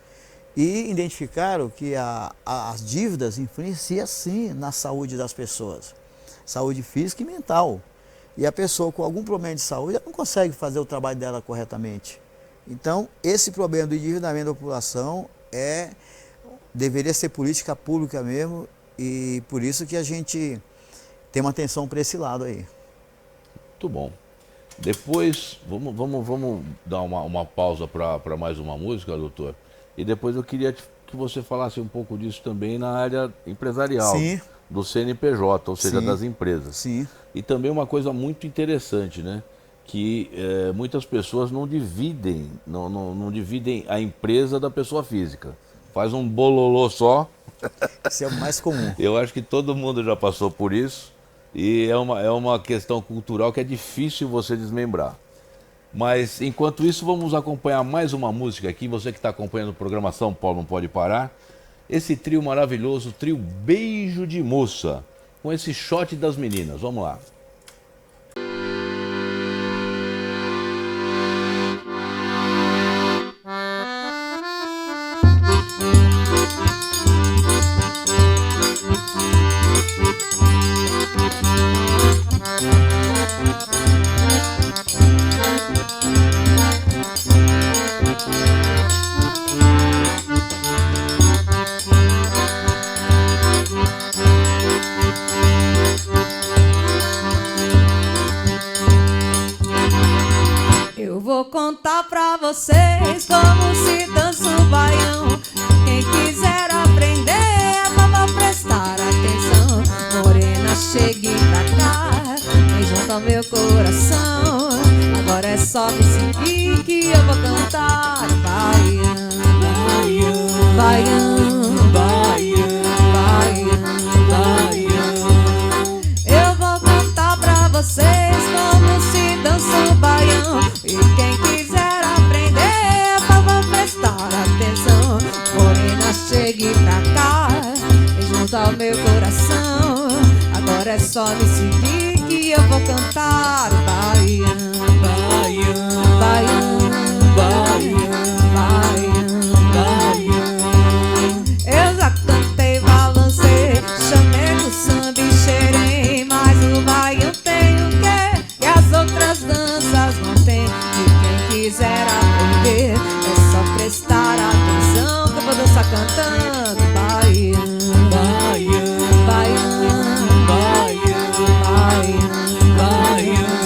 E identificaram que as dívidas influenciam sim na saúde das pessoas, saúde física e mental. E a pessoa com algum problema de saúde ela não consegue fazer o trabalho dela corretamente. Então, esse problema do endividamento da população deveria ser política pública mesmo, e por isso que a gente tem uma atenção para esse lado aí. Muito bom. Depois, vamos dar uma pausa para mais uma música, doutor. E depois eu queria que você falasse um pouco disso também na área empresarial. Sim. Do CNPJ, ou seja, Sim. das empresas. Sim. E também uma coisa muito interessante, né? Que muitas pessoas não dividem a empresa da pessoa física. Faz um bololô só. Isso é o mais comum. Eu acho que todo mundo já passou por isso. E é uma questão cultural que é difícil você desmembrar. Mas, enquanto isso, vamos acompanhar mais uma música aqui. Você que está acompanhando o programa São Paulo Não Pode Parar. Esse trio maravilhoso, trio Beijo de Moça, com esse shot das meninas. Vamos lá. Vou contar pra vocês como se dança o baião. Quem quiser ao meu coração. Agora é só me seguir que eu vou cantar. Baiano, baiano, baiano, baiano, baiano. Eu vou cantar pra vocês como se dança o baião. E quem quiser aprender, por favor prestar atenção. Morena, chegue pra cá, junto ao meu coração. Agora é só me seguir que eu vou cantar. Baiano, baiano, baiano, baiano, baiano. Eu já cantei, balancei, chamego, samba e xerém, mas o baiano tem o quê que as outras danças não tem. E quem quiser aprender, é só prestar atenção que eu vou dançar cantando. Baiano, baiano, baiano, baiano, baiano.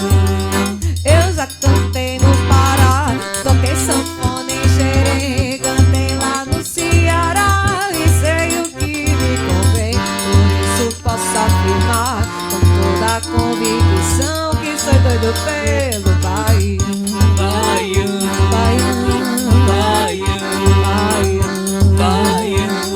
Eu já cantei no Pará, toquei sanfona em Xerém, cantei lá no Ceará e sei o que me convém. Por isso posso afirmar com toda a convicção que sou doido pelo baiano, baiano, baiano, baiano, baiano.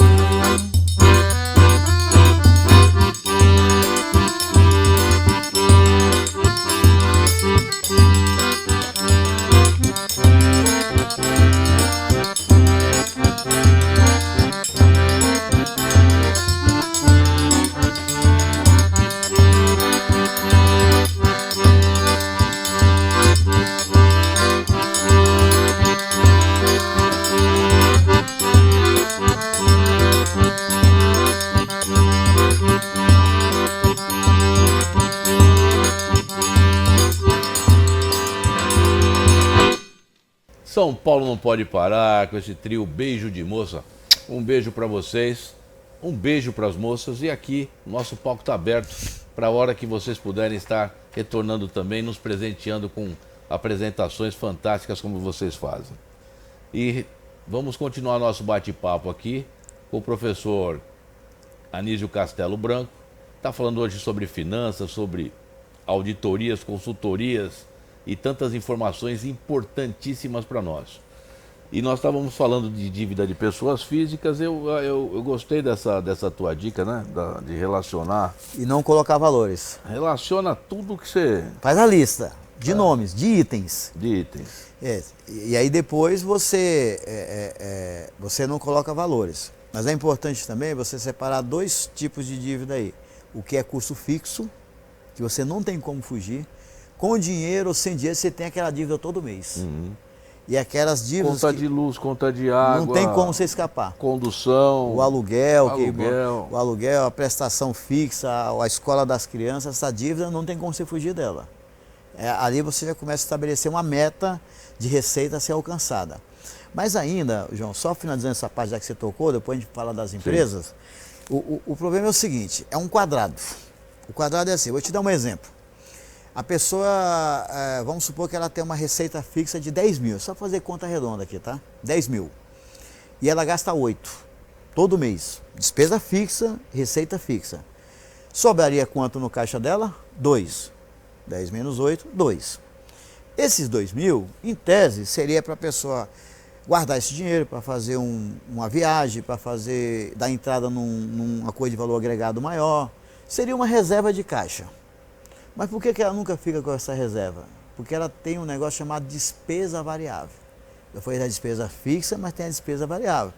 São Paulo não pode parar com esse trio Beijo de Moça. Um beijo para vocês, um beijo para as moças e aqui nosso palco está aberto para a hora que vocês puderem estar retornando também, nos presenteando com apresentações fantásticas como vocês fazem. E vamos continuar nosso bate-papo aqui com o professor Anísio Castelo Branco. Está falando hoje sobre finanças, sobre auditorias, consultorias e tantas informações importantíssimas para nós. E nós estávamos falando de dívida de pessoas físicas, eu gostei dessa tua dica, né? De relacionar. E não colocar valores. Relaciona tudo que você... Faz a lista de nomes, de itens. De itens. E aí depois você não coloca valores. Mas é importante também você separar dois tipos de dívida aí. O que é custo fixo, que você não tem como fugir. Com dinheiro ou sem dinheiro, você tem aquela dívida todo mês. Uhum. E aquelas dívidas... Conta de luz, conta de água... Não tem como você escapar. Condução... O aluguel, o aluguel, a prestação fixa, a escola das crianças, essa dívida não tem como você fugir dela. Ali você já começa a estabelecer uma meta de receita a ser alcançada. Mas ainda, João, só finalizando essa parte já que você tocou, depois a gente fala das empresas, o problema é o seguinte, é um quadrado. O quadrado é assim, vou te dar um exemplo. A pessoa, vamos supor que ela tem uma receita fixa de 10 mil, só fazer conta redonda aqui, tá? 10 mil. E ela gasta 8, todo mês. Despesa fixa, receita fixa. Sobraria quanto no caixa dela? 2. 10 menos 8, 2. Esses 2 mil, em tese, seria para a pessoa guardar esse dinheiro para fazer uma viagem, para dar entrada numa coisa de valor agregado maior. Seria uma reserva de caixa. Mas por que ela nunca fica com essa reserva? Porque ela tem um negócio chamado despesa variável. Eu falei da despesa fixa, mas tem a despesa variável.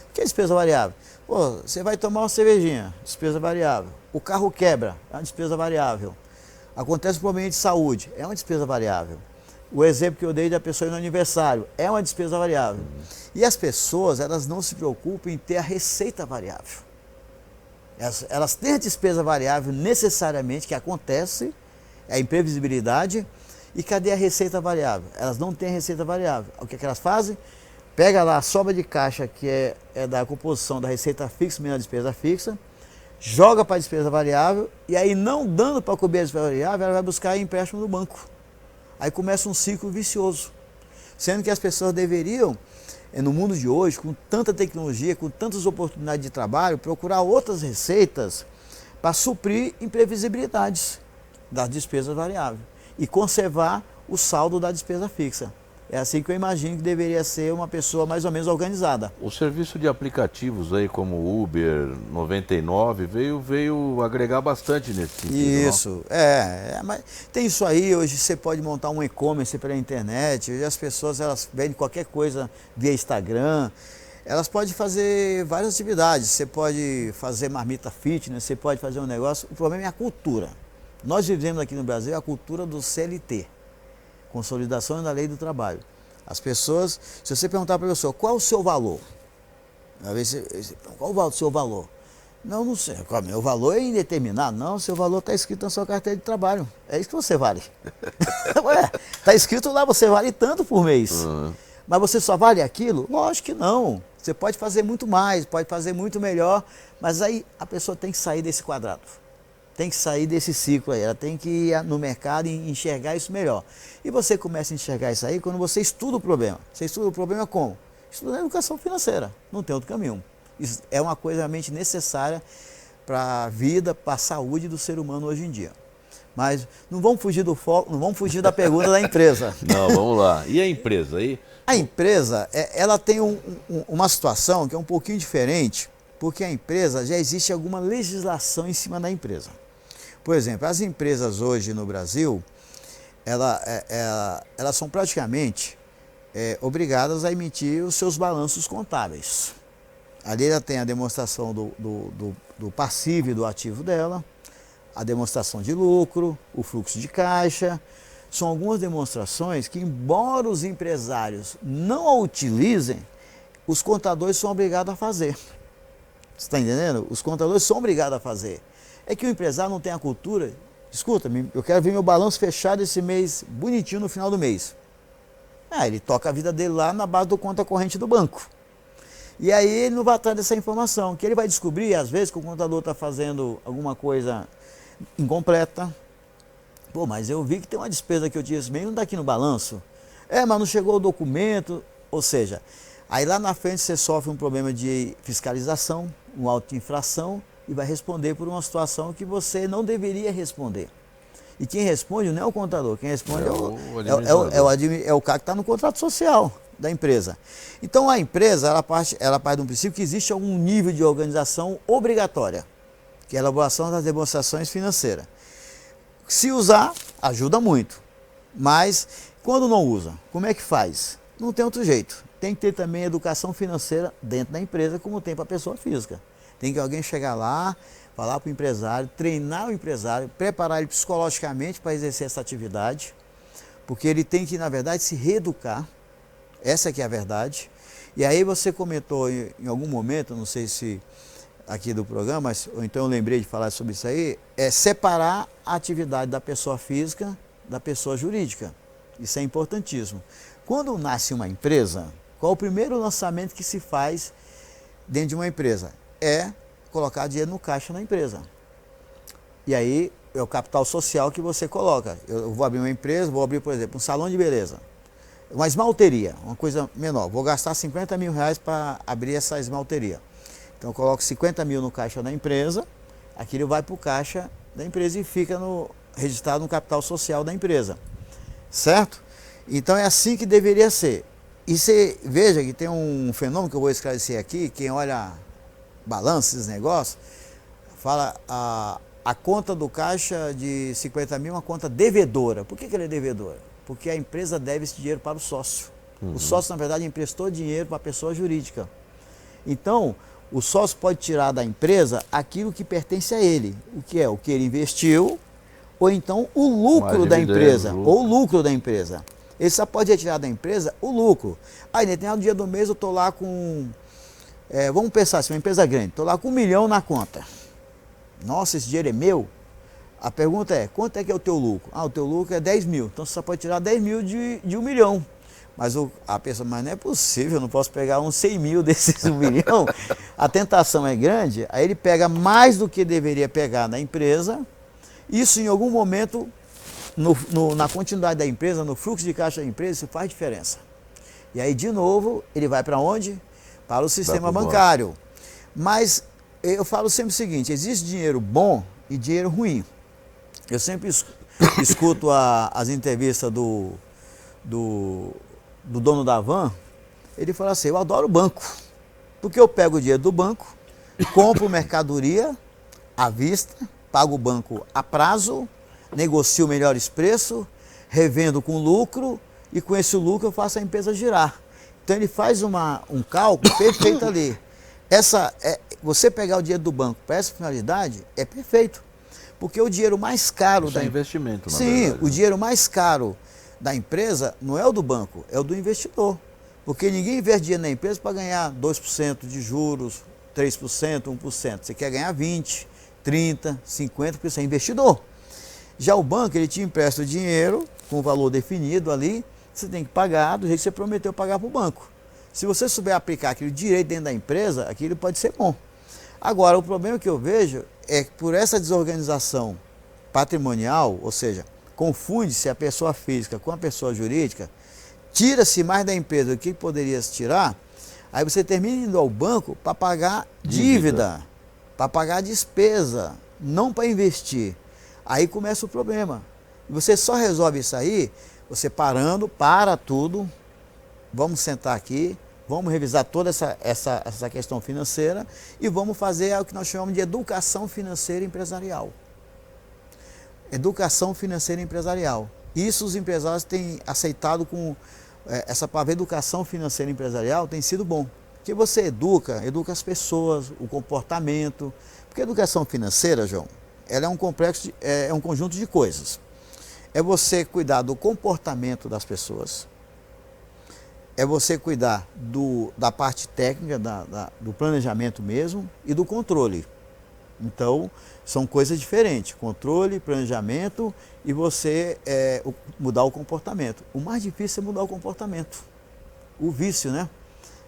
O que é despesa variável? Pô, você vai tomar uma cervejinha, despesa variável. O carro quebra, é uma despesa variável. Acontece um problema de saúde, é uma despesa variável. O exemplo que eu dei da pessoa ir no aniversário, é uma despesa variável. E as pessoas, elas não se preocupam em ter a receita variável. Elas têm a despesa variável necessariamente, que acontece, é a imprevisibilidade. E cadê a receita variável? Elas não têm a receita variável. O que elas fazem? Pega lá a sobra de caixa, que é da composição da receita fixa menos a despesa fixa, joga para a despesa variável, e aí não dando para cobrir a despesa variável, ela vai buscar empréstimo no banco. Aí começa um ciclo vicioso. Sendo que as pessoas deveriam, no mundo de hoje, com tanta tecnologia, com tantas oportunidades de trabalho, procurar outras receitas para suprir imprevisibilidades. das despesas variáveis e conservar o saldo da despesa fixa. É assim que eu imagino que deveria ser uma pessoa mais ou menos organizada. O serviço de aplicativos aí como Uber 99 veio agregar bastante nesse sentido. Isso, mas tem isso aí, hoje você pode montar um e-commerce pela internet, hoje as pessoas elas vendem qualquer coisa via Instagram, elas podem fazer várias atividades, você pode fazer marmita fitness, você pode fazer um negócio, o problema é a cultura. Nós vivemos aqui no Brasil a cultura do CLT. Consolidação da lei do trabalho. As pessoas, se você perguntar para a pessoa, qual é o seu valor? Qual o seu valor? Não sei. Meu valor é indeterminado. Não, seu valor está escrito na sua carteira de trabalho. É isso que você vale. Está escrito lá, você vale tanto por mês. Mas você só vale aquilo? Lógico que não. Você pode fazer muito mais, pode fazer muito melhor, mas aí a pessoa tem que sair desse quadrado. Tem que sair desse ciclo aí, ela tem que ir no mercado e enxergar isso melhor. E você começa a enxergar isso aí quando você estuda o problema. Você estuda o problema como? Estudando educação financeira, não tem outro caminho. Isso é uma coisa realmente necessária para a vida, para a saúde do ser humano hoje em dia. Mas não vamos fugir do foco, não vamos fugir da pergunta da empresa. Não, vamos lá. E a empresa aí? A empresa, ela tem uma situação que é um pouquinho diferente, porque a empresa, já existe alguma legislação em cima da empresa. Por exemplo, as empresas hoje no Brasil, elas são praticamente obrigadas a emitir os seus balanços contábeis. Ali ela tem a demonstração do passivo e do ativo dela, a demonstração de lucro, o fluxo de caixa. São algumas demonstrações que, embora os empresários não a utilizem, os contadores são obrigados a fazer. Você está entendendo? Os contadores são obrigados a fazer. É que o empresário não tem a cultura. Escuta, eu quero ver meu balanço fechado esse mês, bonitinho no final do mês. Ele toca a vida dele lá na base do conta corrente do banco. E aí ele não vai atrás dessa informação, que ele vai descobrir, às vezes, que o contador está fazendo alguma coisa incompleta. Pô, mas eu vi que tem uma despesa que eu tinha esse mês, não está aqui no balanço. Mas não chegou o documento. Ou seja, aí lá na frente você sofre um problema de fiscalização, uma auto-infração, e vai responder por uma situação que você não deveria responder. E quem responde não é o contador, quem responde é o cara que está no contrato social da empresa. Então a empresa, ela parte de um princípio que existe algum nível de organização obrigatória, que é a elaboração das demonstrações financeiras. Se usar, ajuda muito, mas quando não usa, como é que faz? Não tem outro jeito. Tem que ter também educação financeira dentro da empresa, como tem para a pessoa física. Tem que alguém chegar lá, falar para o empresário, treinar o empresário, preparar ele psicologicamente para exercer essa atividade, porque ele tem que, na verdade, se reeducar. Essa que é a verdade. E aí você comentou em algum momento, não sei se aqui do programa, ou então eu lembrei de falar sobre isso aí, é separar a atividade da pessoa física da pessoa jurídica. Isso é importantíssimo. Quando nasce uma empresa, qual o primeiro lançamento que se faz dentro de uma empresa? É colocar dinheiro no caixa na empresa. E aí é o capital social que você coloca. Eu vou abrir uma empresa, vou abrir, por exemplo, um salão de beleza. Uma esmalteria, uma coisa menor. Vou gastar 50 mil reais para abrir essa esmalteria. Então eu coloco 50 mil no caixa da empresa, aquilo vai para o caixa da empresa e fica registrado no capital social da empresa. Certo? Então é assim que deveria ser. E você veja que tem um fenômeno que eu vou esclarecer aqui, quem olha balanço, esses negócios, fala a conta do caixa de 50 mil é uma conta devedora. Por que ela é devedora? Porque a empresa deve esse dinheiro para o sócio. O sócio, na verdade, emprestou dinheiro para a pessoa jurídica. Então, o sócio pode tirar da empresa aquilo que pertence a ele. O que é? O que ele investiu, ou então o lucro da empresa. Ou o lucro da empresa. Ele só pode retirar da empresa o lucro. Aí, no determinado dia do mês, eu estou lá com... vamos pensar assim, uma empresa grande. Estou lá com 1 milhão na conta. Nossa, esse dinheiro é meu? A pergunta é, quanto é que é o teu lucro? O teu lucro é 10 mil. Então você só pode tirar 10 mil de 1 milhão. Mas a pessoa, mas não é possível, eu não posso pegar uns 100 mil desses 1 milhão. A tentação é grande, aí ele pega mais do que deveria pegar na empresa. Isso em algum momento, na continuidade da empresa, no fluxo de caixa da empresa, isso faz diferença. E aí, de novo, ele vai para onde? Para o sistema bancário. Mas eu falo sempre o seguinte, existe dinheiro bom e dinheiro ruim. Eu sempre escuto as entrevistas do dono da van, ele fala assim, eu adoro o banco, porque eu pego o dinheiro do banco, compro mercadoria à vista, pago o banco a prazo, negocio melhores preços, revendo com lucro e com esse lucro eu faço a empresa girar. Então ele faz um cálculo perfeito ali. Você pegar o dinheiro do banco para essa finalidade é perfeito, porque o dinheiro mais caro Isso é investimento, na Sim, verdade, o dinheiro mais caro da empresa não é o do banco, é o do investidor. Porque ninguém investe dinheiro na empresa para ganhar 2% de juros, 3%, 1%. Você quer ganhar 20%, 30%, 50%, é investidor. Já o banco, ele te empresta o dinheiro com o valor definido ali, você tem que pagar do jeito que você prometeu pagar para o banco. Se você souber aplicar aquilo direito dentro da empresa, aquilo pode ser bom. Agora, o problema que eu vejo é que por essa desorganização patrimonial, ou seja, confunde-se a pessoa física com a pessoa jurídica, tira-se mais da empresa do que poderia se tirar, aí você termina indo ao banco para pagar dívida, para pagar despesa, não para investir. Aí começa o problema. Você só resolve isso aí, você para tudo, vamos sentar aqui, vamos revisar toda essa questão financeira e vamos fazer o que nós chamamos de educação financeira empresarial. Educação financeira empresarial. Isso os empresários têm aceitado com essa palavra educação financeira empresarial tem sido bom. Porque você educa as pessoas, o comportamento. Porque a educação financeira, João, ela é um complexo, é um conjunto de coisas. É você cuidar do comportamento das pessoas, é você cuidar da parte técnica, do planejamento mesmo e do controle. Então, são coisas diferentes, controle, planejamento e você mudar o comportamento. O mais difícil é mudar o comportamento, o vício, né?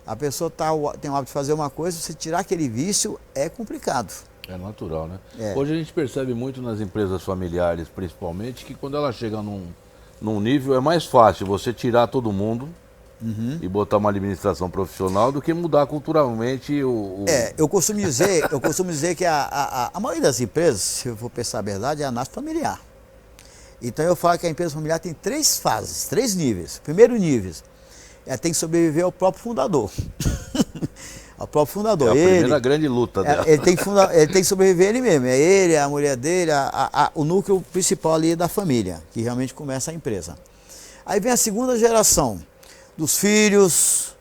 A pessoa tem o hábito de fazer uma coisa, você tirar aquele vício é complicado. É natural, né? É. Hoje a gente percebe muito nas empresas familiares, principalmente, que quando ela chega num nível, é mais fácil você tirar todo mundo e botar uma administração profissional do que mudar culturalmente eu costumo dizer que a maioria das empresas, se eu for pensar a verdade, é a nação familiar. Então eu falo que a empresa familiar tem 3 fases, 3 níveis. Primeiro nível, tem que sobreviver ao próprio fundador. Ao próprio fundador. É a primeira grande luta dela. Ele tem que sobreviver ele mesmo. É ele, a mulher dele, o núcleo principal ali da família, que realmente começa a empresa. Aí vem a segunda geração, dos filhos,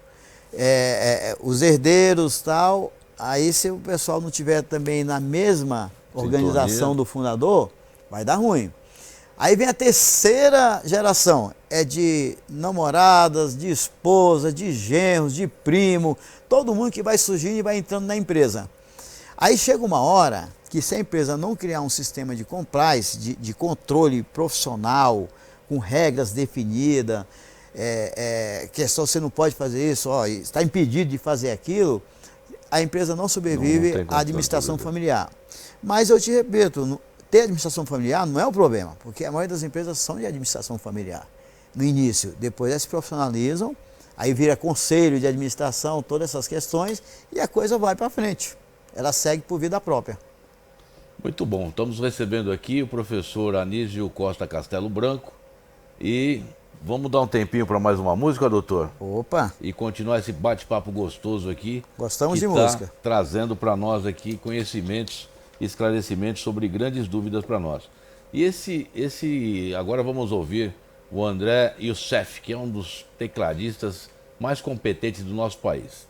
os herdeiros e tal. Aí se o pessoal não tiver também na mesma organização do fundador, vai dar ruim. Aí vem a terceira geração, é de namoradas, de esposa, de genros, de primo, todo mundo que vai surgindo e vai entrando na empresa. Aí chega uma hora que se a empresa não criar um sistema de compliance, de controle profissional, com regras definidas, que só você não pode fazer isso, está impedido de fazer aquilo, a empresa não sobrevive à administração familiar. Mas eu te repito, ter administração familiar não é o problema, porque a maioria das empresas são de administração familiar. No início, depois elas se profissionalizam, aí vira conselho de administração, todas essas questões, e a coisa vai para frente. Ela segue por vida própria. Muito bom. Estamos recebendo aqui o professor Anísio Costa Castelo Branco e vamos dar um tempinho para mais uma música, doutor? Opa! E continuar esse bate-papo gostoso aqui. Gostamos de música. Trazendo para nós aqui conhecimentos, esclarecimentos sobre grandes dúvidas para nós. E agora vamos ouvir o André Youssef, que é um dos tecladistas mais competentes do nosso país.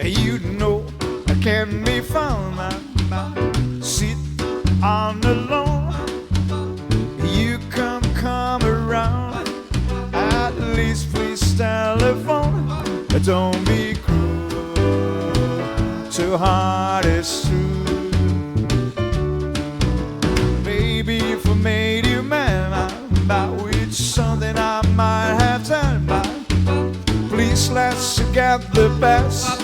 You know I can be found sit on the lawn. You come around. At least please telephone. Don't be cruel. Too hard it's true. Maybe if I made you mad with something I might have done. Please let's get the best.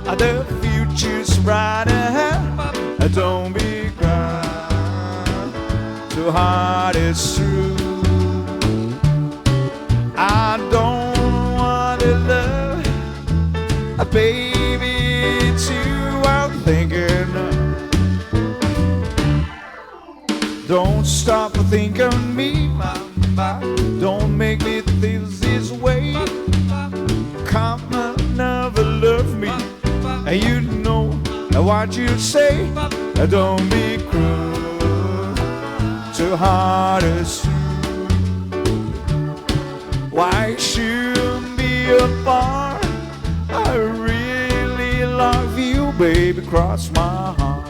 The future's right ahead. Don't be crying. Too hard it's true. I don't want to love a baby, it's you I'm thinking of. Don't stop and think of me, mama. Don't make me feel this way. Come on, never love me, and you know what you say. Don't be cruel, too hard as you. Why should be apart? I really love you, baby, cross my heart.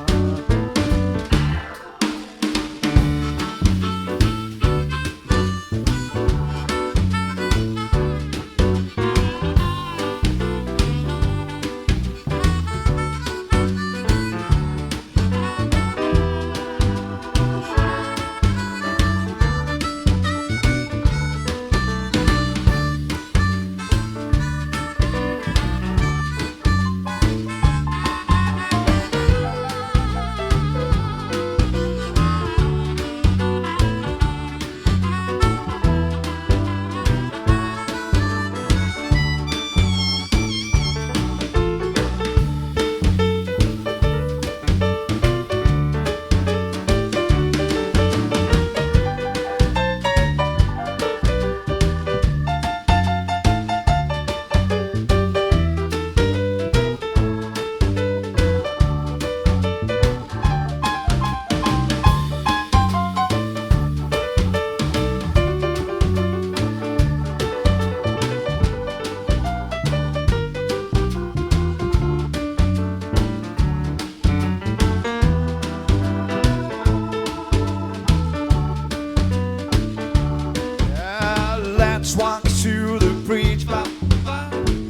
Walk to the bridge,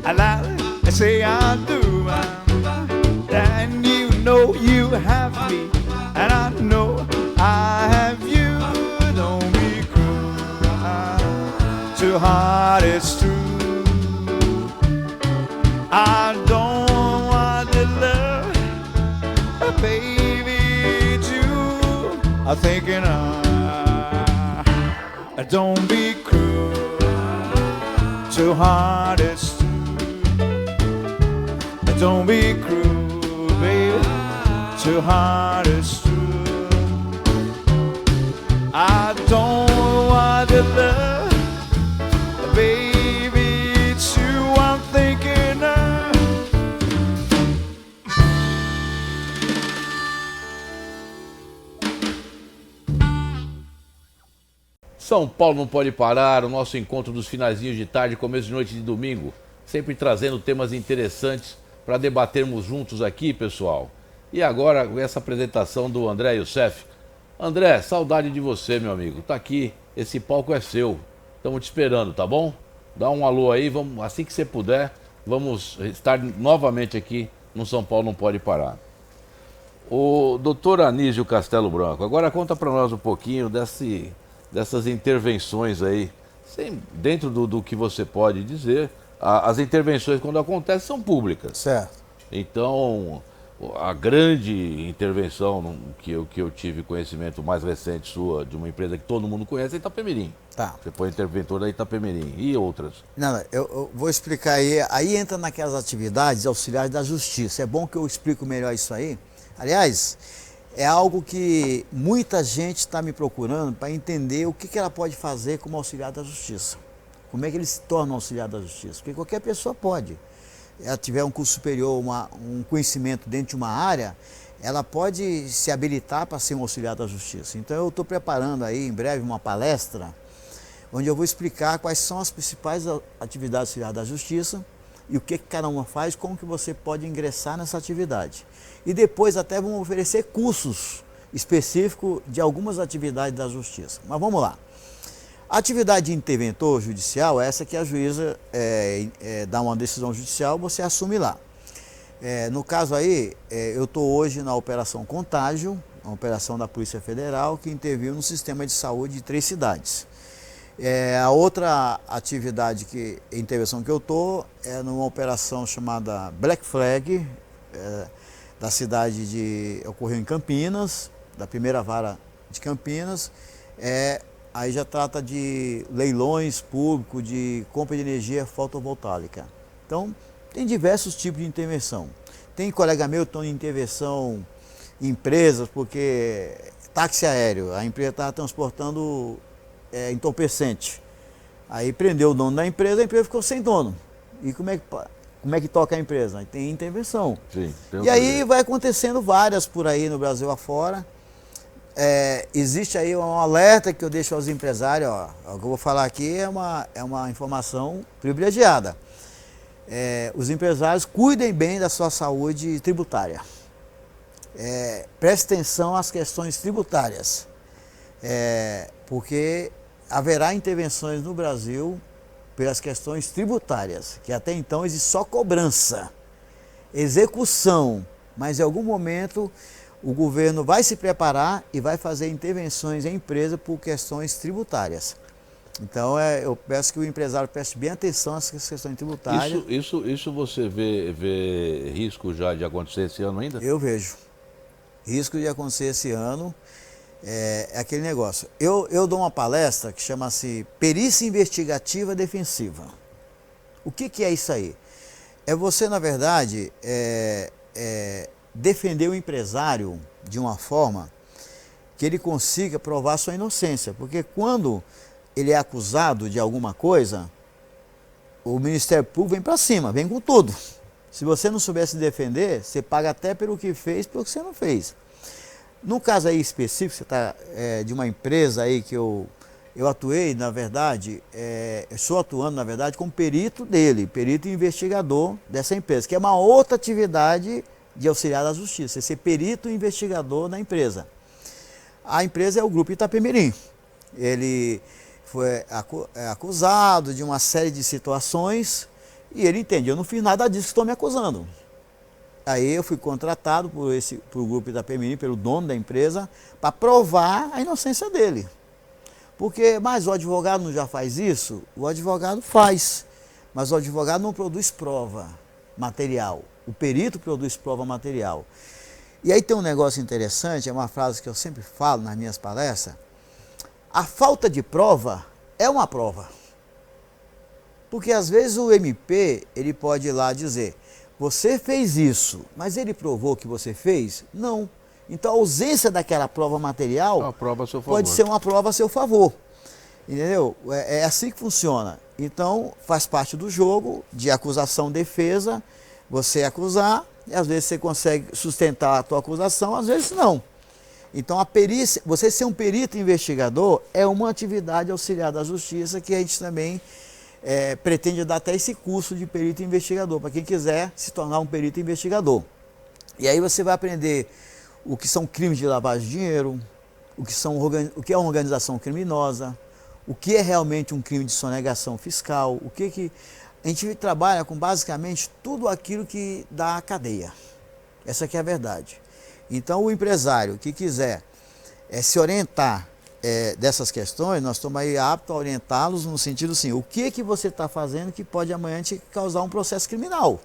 I say I do, and you know you have me, and I know I have you. Don't be cruel, too hard it's true. I don't want to love a baby too. I'm thinking don't be cruel, too hard it's true. Don't be cruel, baby, too hard it's true. I don't want to love, baby, it's you I'm thinking of. São Paulo não pode parar, o nosso encontro dos finalzinhos de tarde, começo de noite de domingo, sempre trazendo temas interessantes para debatermos juntos aqui, pessoal. E agora, com essa apresentação do André Youssef. André, saudade de você, meu amigo. Tá aqui, esse palco é seu. Estamos te esperando, tá bom? Dá um alô aí, vamos, assim que você puder, vamos estar novamente aqui no São Paulo não pode parar. O doutor Anísio Castelo Branco, agora conta para nós um pouquinho dessas intervenções aí, dentro do que você pode dizer. As intervenções, quando acontecem, são públicas. Certo. Então, a grande intervenção que eu tive conhecimento mais recente sua, de uma empresa que todo mundo conhece, é Itapemirim. Tá. Você foi interventor da Itapemirim e outras. Não, eu vou explicar aí. Aí entra naquelas atividades auxiliares da justiça. É bom que eu explico melhor isso aí. Aliás, é algo que muita gente está me procurando para entender o que ela pode fazer como auxiliar da justiça. Como é que ele se torna um auxiliar da justiça? Porque qualquer pessoa pode. Se ela tiver um curso superior, um conhecimento dentro de uma área, ela pode se habilitar para ser um auxiliar da justiça. Então eu estou preparando aí em breve uma palestra onde eu vou explicar quais são as principais atividades auxiliares da justiça e o que cada uma faz, como que você pode ingressar nessa atividade. E depois até vamos oferecer cursos específicos de algumas atividades da justiça. Mas vamos lá. A atividade de interventor judicial é essa que a juíza dá uma decisão judicial, você assume lá. No caso aí, eu estou hoje na Operação Contágio, uma operação da Polícia Federal que interviu no sistema de saúde de 3 cidades. A outra atividade, intervenção que eu estou, é numa operação chamada Black Flag, da cidade ocorreu em Campinas, da primeira vara de Campinas, aí já trata de leilões públicos, de compra de energia fotovoltaica. Então, tem diversos tipos de intervenção. Tem colega meu que estão em intervenção em empresas, porque táxi aéreo, a empresa estava transportando entorpecente. Aí prendeu o dono da empresa, a empresa ficou sem dono. E como é que toca a empresa? Aí tem intervenção. Sim, e aí vai acontecendo várias por aí no Brasil afora. Existe aí um alerta que eu deixo aos empresários, ó, o que eu vou falar aqui é uma informação privilegiada. Os empresários cuidem bem da sua saúde tributária. Preste atenção às questões tributárias, porque haverá intervenções no Brasil pelas questões tributárias, que até então existe só cobrança, execução, mas em algum momento o governo vai se preparar e vai fazer intervenções em empresa por questões tributárias. Então eu peço que o empresário preste bem atenção às questões tributárias. Isso você vê risco já de acontecer esse ano ainda? Eu vejo risco de acontecer esse ano. É aquele negócio. Eu dou uma palestra que chama-se Perícia Investigativa Defensiva. O que é isso aí? É você, na verdade, defender o empresário de uma forma que ele consiga provar sua inocência. Porque quando ele é acusado de alguma coisa, o Ministério Público vem para cima, vem com tudo. Se você não souber se defender, você paga até pelo que fez, pelo que você não fez. No caso aí específico, você está de uma empresa aí que eu atuei, na verdade, estou atuando, na verdade, como perito dele, perito investigador dessa empresa, que é uma outra atividade de auxiliar da justiça, ser perito investigador na empresa. A empresa é o Grupo Itapemirim. Ele foi acusado de uma série de situações e ele entende, eu não fiz nada disso que estão me acusando. Aí eu fui contratado por Grupo Itapemirim, pelo dono da empresa, para provar a inocência dele. Mas o advogado não já faz isso? O advogado faz, mas o advogado não produz prova material. O perito produz prova material. E aí tem um negócio interessante, é uma frase que eu sempre falo nas minhas palestras. A falta de prova é uma prova. Porque às vezes o MP, ele pode ir lá dizer, você fez isso, mas ele provou que você fez? Não. Então a ausência daquela prova material pode ser uma prova a seu favor. Entendeu? É assim que funciona. Então faz parte do jogo de acusação-defesa, você acusar, e às vezes você consegue sustentar a tua acusação, às vezes não. Então a perícia, você ser um perito investigador é uma atividade auxiliar da justiça que a gente também pretende dar até esse curso de perito investigador, para quem quiser se tornar um perito investigador. E aí você vai aprender o que são crimes de lavagem de dinheiro, o que é uma organização criminosa, o que é realmente um crime de sonegação fiscal, a gente trabalha com basicamente tudo aquilo que dá a cadeia. Essa que é a verdade. Então o empresário que quiser se orientar dessas questões, nós estamos aí aptos a orientá-los no sentido assim, o que você está fazendo que pode amanhã te causar um processo criminal.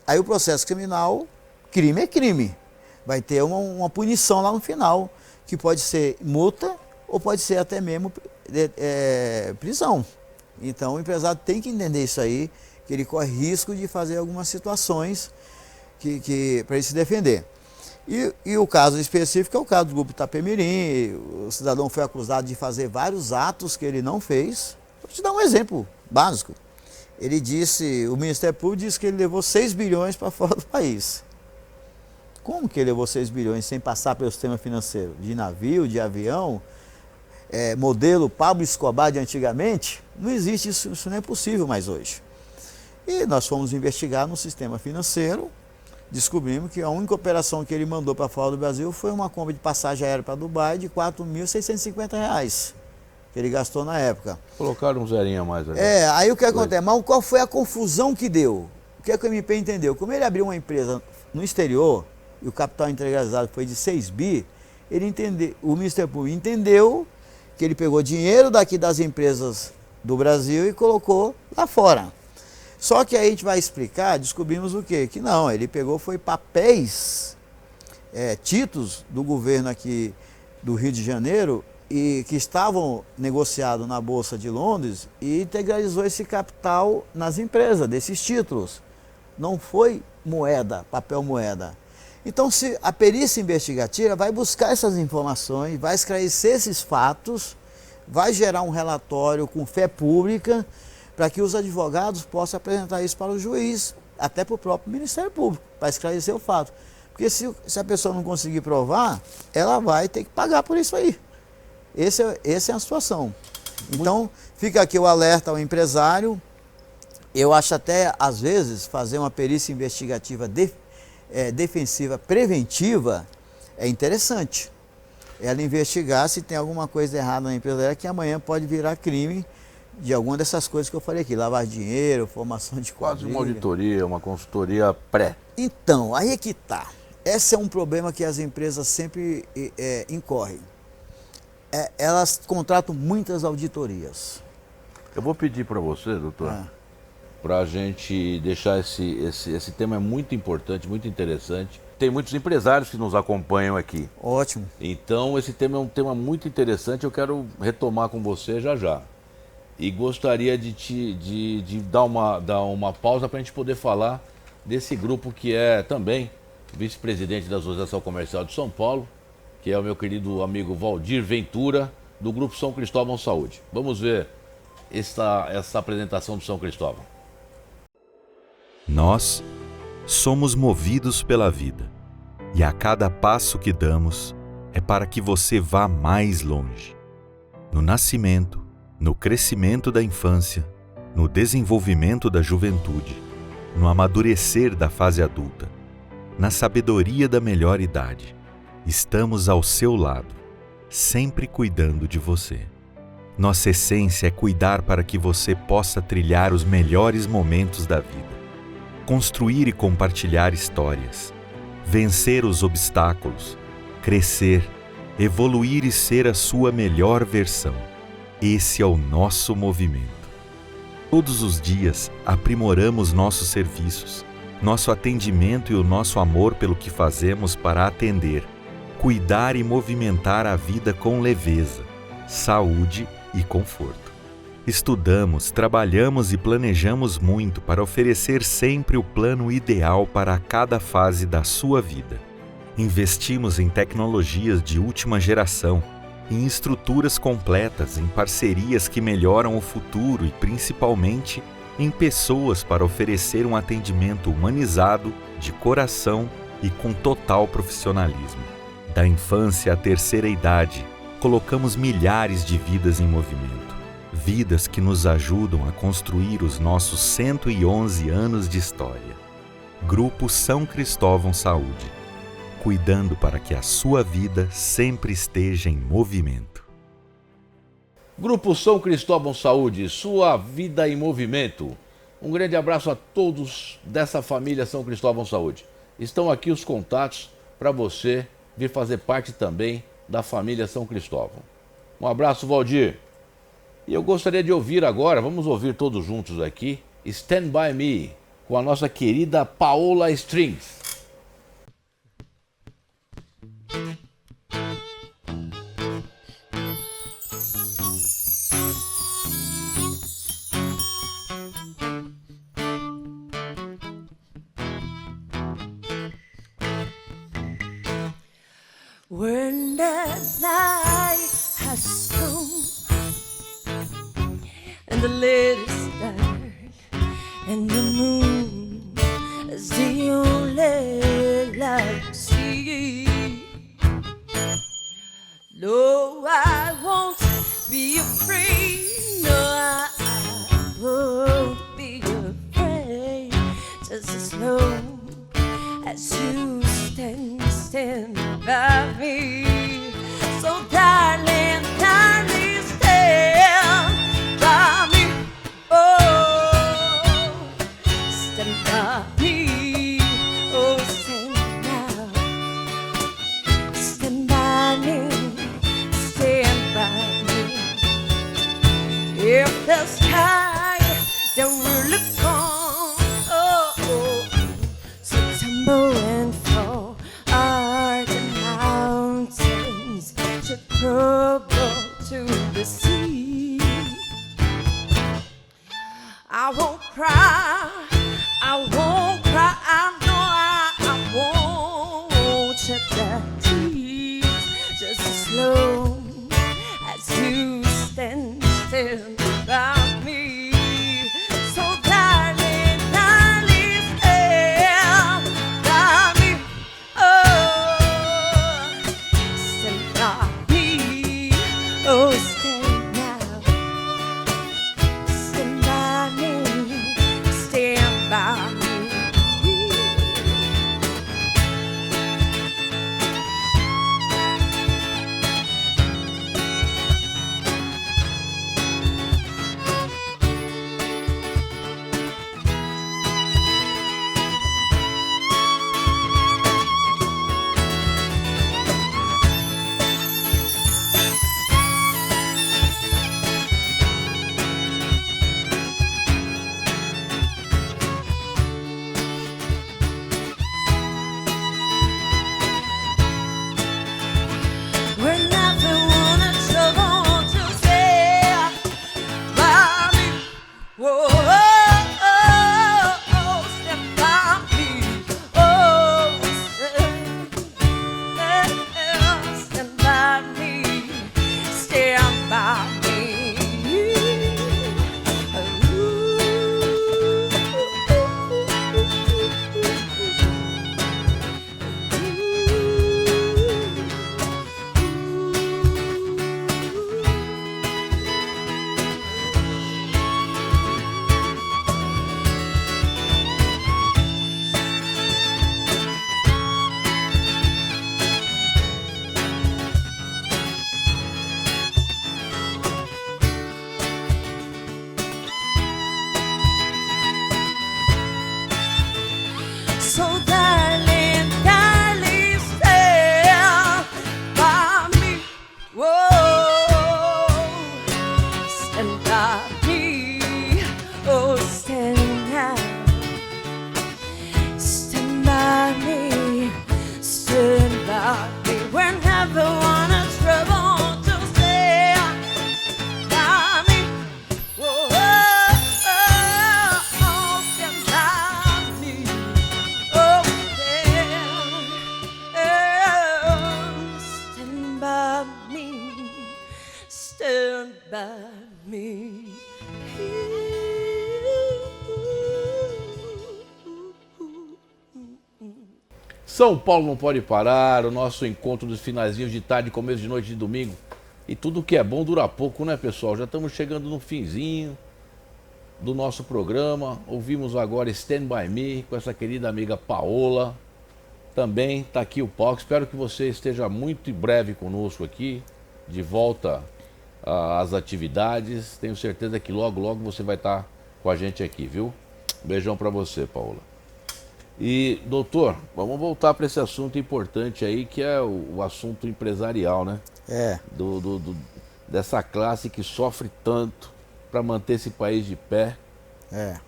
Aí o processo criminal, crime é crime. Vai ter uma punição lá no final, que pode ser multa ou pode ser até mesmo prisão. Então o empresário tem que entender isso aí, que ele corre risco de fazer algumas situações para ele se defender. E o caso específico é o caso do Grupo Itapemirim. O cidadão foi acusado de fazer vários atos que ele não fez. Vou te dar um exemplo básico. O Ministério Público disse que ele levou 6 bilhões para fora do país. Como que ele levou 6 bilhões sem passar pelo sistema financeiro? De navio, de avião, modelo Pablo Escobar de antigamente? Não existe isso não é possível mais hoje. E nós fomos investigar no sistema financeiro, descobrimos que a única operação que ele mandou para fora do Brasil foi uma compra de passagem aérea para Dubai de R$ 4.650, que ele gastou na época. Colocaram um zerinho a mais ali. Aí o que acontece? Mas qual foi a confusão que deu? O que é que o MP entendeu? Como ele abriu uma empresa no exterior, e o capital integralizado foi de 6 bi, o Ministério Público entendeu que ele pegou dinheiro daqui das empresas do Brasil e colocou lá fora. Só que aí a gente vai explicar, descobrimos o quê? Que não, ele pegou, foi papéis, títulos do governo aqui do Rio de Janeiro e que estavam negociados na Bolsa de Londres e integralizou esse capital nas empresas, desses títulos. Não foi moeda, papel moeda. Então, se a perícia investigativa vai buscar essas informações, vai esclarecer esses fatos, vai gerar um relatório com fé pública para que os advogados possam apresentar isso para o juiz, até para o próprio Ministério Público, para esclarecer o fato. Porque se a pessoa não conseguir provar, ela vai ter que pagar por isso aí. Essa é a situação. Então, fica aqui o alerta ao empresário. Eu acho até, às vezes, fazer uma perícia investigativa defensiva preventiva é interessante. Ela investigar se tem alguma coisa errada na empresa dela, que amanhã pode virar crime de alguma dessas coisas que eu falei aqui, lavar dinheiro, formação de quadrilha. Quase uma auditoria, uma consultoria pré. Então, aí é que está. Esse é um problema que as empresas sempre incorrem. Elas contratam muitas auditorias. Eu vou pedir para você, doutor, para a gente deixar esse tema muito importante, muito interessante. Tem muitos empresários que nos acompanham aqui. Ótimo. Então, esse tema é um tema muito interessante, eu quero retomar com você já já. E gostaria de dar uma pausa para a gente poder falar desse grupo que é também vice-presidente da Associação Comercial de São Paulo, que é o meu querido amigo Valdir Ventura, do Grupo São Cristóvão Saúde. Vamos ver essa apresentação do São Cristóvão. Nós somos movidos pela vida, e a cada passo que damos é para que você vá mais longe. No nascimento, no crescimento da infância, no desenvolvimento da juventude, no amadurecer da fase adulta, na sabedoria da melhor idade, estamos ao seu lado, sempre cuidando de você. Nossa essência é cuidar para que você possa trilhar os melhores momentos da vida, construir e compartilhar histórias, vencer os obstáculos, crescer, evoluir e ser a sua melhor versão. Esse é o nosso movimento. Todos os dias aprimoramos nossos serviços, nosso atendimento e o nosso amor pelo que fazemos para atender, cuidar e movimentar a vida com leveza, saúde e conforto. Estudamos, trabalhamos e planejamos muito para oferecer sempre o plano ideal para cada fase da sua vida. Investimos em tecnologias de última geração, em estruturas completas, em parcerias que melhoram o futuro e, principalmente, em pessoas para oferecer um atendimento humanizado, de coração e com total profissionalismo. Da infância à terceira idade, colocamos milhares de vidas em movimento. Vidas que nos ajudam a construir os nossos 111 anos de história. Grupo São Cristóvão Saúde, cuidando para que a sua vida sempre esteja em movimento. Grupo São Cristóvão Saúde, sua vida em movimento. Um grande abraço a todos dessa família São Cristóvão Saúde. Estão aqui os contatos para você vir fazer parte também da família São Cristóvão. Um abraço, Valdir. E eu gostaria de ouvir agora, vamos ouvir todos juntos aqui, Stand By Me, com a nossa querida Paola Strings. When the night has come and the lid is dark and the moon is the only light to see, no, I won't be afraid. No, I won't be afraid. Just as long as you stand by me. So darling, darling, stand by me. Oh, stand by me. Oh, stand now. Stand by me. Stand by me. If the sky don't really come, oh, so tumble and fall. Are the mountains should grow go to the sea. I won't cry, I won't cry, I won't shed the tears just as long as you stand still by me. So darling, darling, stand by me. Oh, stand by me. Oh, stand now. Stand by me. Stand by me. Whenever wanna trouble to stay by me. Whoa, stand by me. Oh, stand by me. Stand by me. So darling, darling, stand by me. Whoa, stand by me. Oh, stand now. Stand by me. Stand by me. Whenever wanna trouble to stay by me. Whoa, stand by me. Oh, stand by me, stand by me. São Paulo não pode parar, o nosso encontro dos finalzinhos de tarde, começo de noite de domingo. E tudo que é bom dura pouco, né, pessoal? Já estamos chegando no finzinho do nosso programa. Ouvimos agora Stand By Me com essa querida amiga Paola. Também está aqui o palco. Espero que você esteja muito em breve conosco aqui, de volta às atividades. Tenho certeza que logo, logo você vai estar com a gente aqui, viu? Beijão para você, Paola. E, doutor, vamos voltar para esse assunto importante aí, que é o assunto empresarial, né? É. Dessa classe que sofre tanto para manter esse país de pé. É.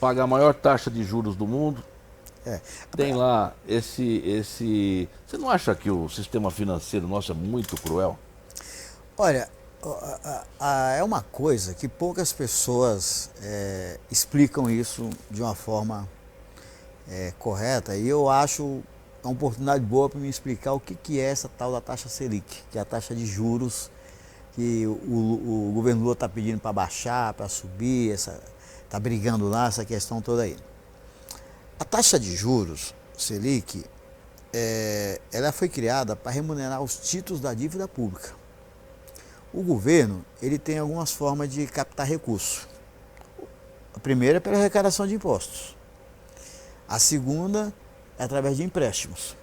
Paga a maior taxa de juros do mundo. É. Tem lá esse... Você não acha que o sistema financeiro nosso é muito cruel? Olha, é uma coisa que poucas pessoas explicam isso de uma forma correta, e eu acho uma oportunidade boa para me explicar o que é essa tal da taxa Selic, que é a taxa de juros que o governo Lula está pedindo para baixar, para subir, está brigando lá, essa questão toda aí. A taxa de juros Selic, ela foi criada para remunerar os títulos da dívida pública. O governo, ele tem algumas formas de captar recursos. A primeira é pela arrecadação de impostos. A segunda é através de empréstimos.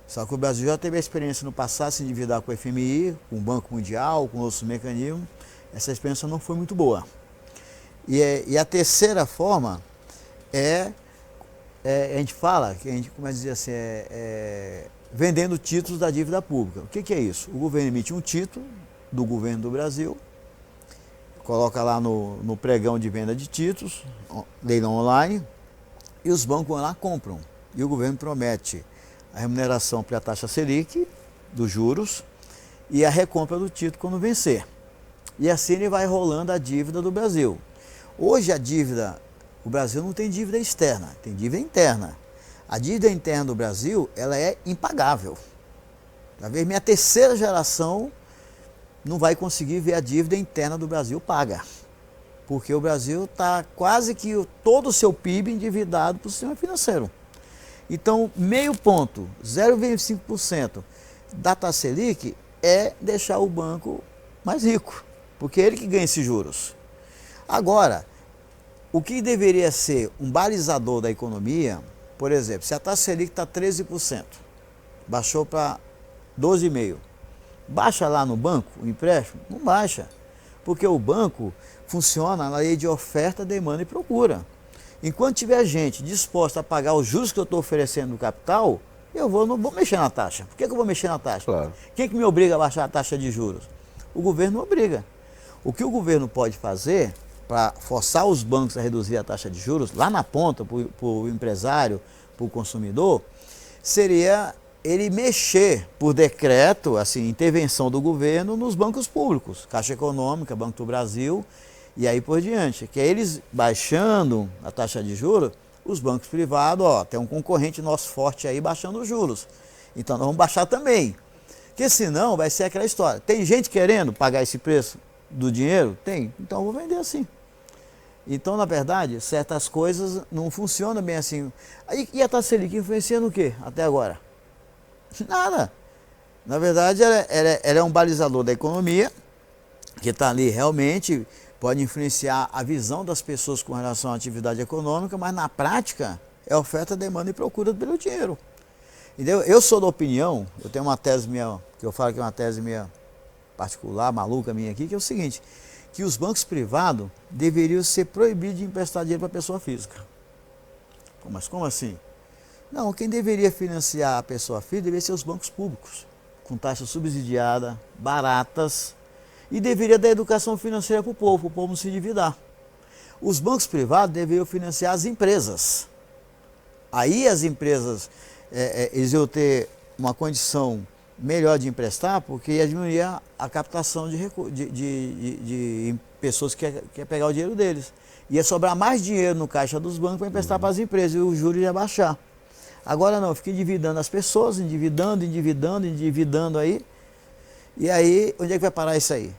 Só que o Brasil já teve a experiência no passado de se endividar com o FMI, com o Banco Mundial, com outros mecanismos. Essa experiência não foi muito boa. E a terceira forma a gente fala, que a gente começa a dizer assim, vendendo títulos da dívida pública. O que é isso? O governo emite um título do governo do Brasil, coloca lá no pregão de venda de títulos, leilão online, e os bancos vão lá e compram. E o governo promete a remuneração pela taxa Selic, dos juros, e a recompra do título quando vencer. E assim ele vai rolando a dívida do Brasil. Hoje a dívida, o Brasil não tem dívida externa, tem dívida interna. A dívida interna do Brasil, ela é impagável. Talvez minha terceira geração não vai conseguir ver a dívida interna do Brasil paga. Porque o Brasil está quase que todo o seu PIB endividado para o sistema financeiro. Então, meio ponto, 0,25% da taxa Selic é deixar o banco mais rico, porque é ele que ganha esses juros. Agora, o que deveria ser um balizador da economia, por exemplo, se a taxa Selic está 13%, baixou para 12,5%, baixa lá no banco o empréstimo? Não baixa, porque o banco funciona na lei de oferta, demanda e procura. Enquanto tiver gente disposta a pagar os juros que eu estou oferecendo no capital, eu não vou mexer na taxa. Por que eu vou mexer na taxa? Claro. Quem que me obriga a baixar a taxa de juros? O governo obriga. O que o governo pode fazer para forçar os bancos a reduzir a taxa de juros, lá na ponta, para o empresário, para o consumidor, seria ele mexer por decreto, assim, intervenção do governo nos bancos públicos, Caixa Econômica, Banco do Brasil, e aí por diante, que é eles baixando a taxa de juros, os bancos privados, tem um concorrente nosso forte aí baixando os juros. Então nós vamos baixar também. Porque senão vai ser aquela história. Tem gente querendo pagar esse preço do dinheiro? Tem. Então eu vou vender assim. Então, na verdade, certas coisas não funcionam bem assim. E a taxa Selic influencia no quê até agora? Nada. Na verdade, ela é um balizador da economia, que está ali realmente, pode influenciar a visão das pessoas com relação à atividade econômica, mas na prática é oferta, demanda e procura pelo dinheiro. Entendeu? Eu sou da opinião, eu tenho uma tese minha, que eu falo que é uma tese minha particular, maluca minha aqui, que é o seguinte, que os bancos privados deveriam ser proibidos de emprestar dinheiro para a pessoa física. Mas como assim? Não, quem deveria financiar a pessoa física deveria ser os bancos públicos, com taxas subsidiadas, baratas, e deveria dar educação financeira para o povo não se endividar. Os bancos privados deveriam financiar as empresas. Aí as empresas, eles iam ter uma condição melhor de emprestar, porque ia diminuir a captação de pessoas que querem pegar o dinheiro deles. Ia sobrar mais dinheiro no caixa dos bancos para emprestar para as empresas e o juros ia baixar. Agora não, fica endividando as pessoas, endividando aí. E aí, onde é que vai parar isso aí?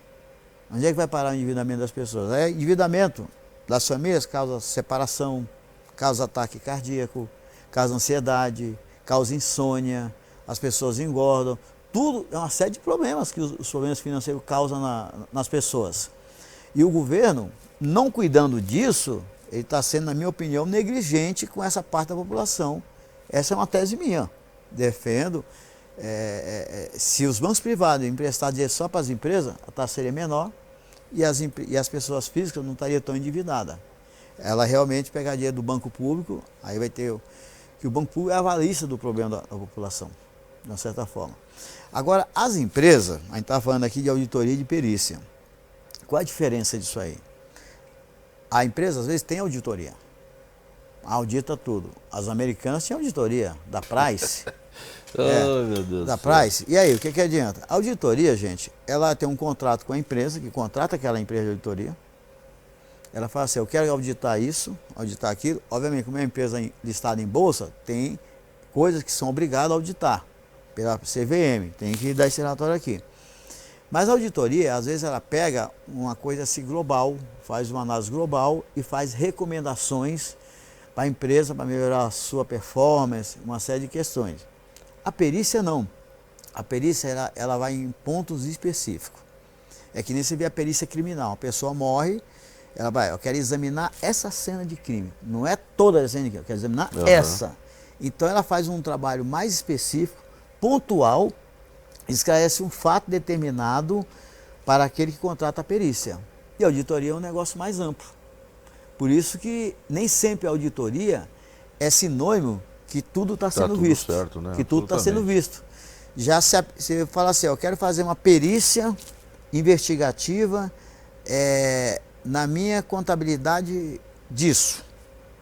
Onde é que vai parar o endividamento das pessoas? Endividamento das famílias causa separação, causa ataque cardíaco, causa ansiedade, causa insônia, as pessoas engordam. Tudo é uma série de problemas que os problemas financeiros causam nas pessoas. E o governo, não cuidando disso, ele está sendo, na minha opinião, negligente com essa parte da população. Essa é uma tese minha. Defendo. Se os bancos privados emprestarem dinheiro só para as empresas, a taxa seria menor e as pessoas físicas não estariam tão endividadas. Ela realmente pegar dinheiro do banco público, aí vai ter que o banco público é a avalista do problema da população, de uma certa forma. Agora, as empresas, a gente está falando aqui de auditoria e de perícia. Qual a diferença disso aí? A empresa, às vezes, tem auditoria. Audita tudo. As americanas têm auditoria, da Price. Meu Deus da Price. E aí, o que adianta? A auditoria, gente, ela tem um contrato com a empresa, que contrata aquela empresa de auditoria. Ela fala assim, eu quero auditar isso, auditar aquilo. Obviamente, como é uma empresa listada em bolsa, tem coisas que são obrigadas a auditar pela CVM, tem que dar esse relatório aqui. Mas a auditoria, às vezes, ela pega uma coisa assim global, faz uma análise global e faz recomendações para a empresa, para melhorar a sua performance, uma série de questões. A perícia não. A perícia ela vai em pontos específicos. É que nem você vê a perícia criminal. A pessoa morre, ela vai, eu quero examinar essa cena de crime. Não é toda a cena de crime, eu quero examinar essa. Então ela faz um trabalho mais específico, pontual, esclarece um fato determinado para aquele que contrata a perícia. E a auditoria é um negócio mais amplo. Por isso que nem sempre a auditoria é sinônimo que tudo está sendo visto. Certo, né? Que tudo está sendo visto. Já se você fala assim, eu quero fazer uma perícia investigativa na minha contabilidade disso.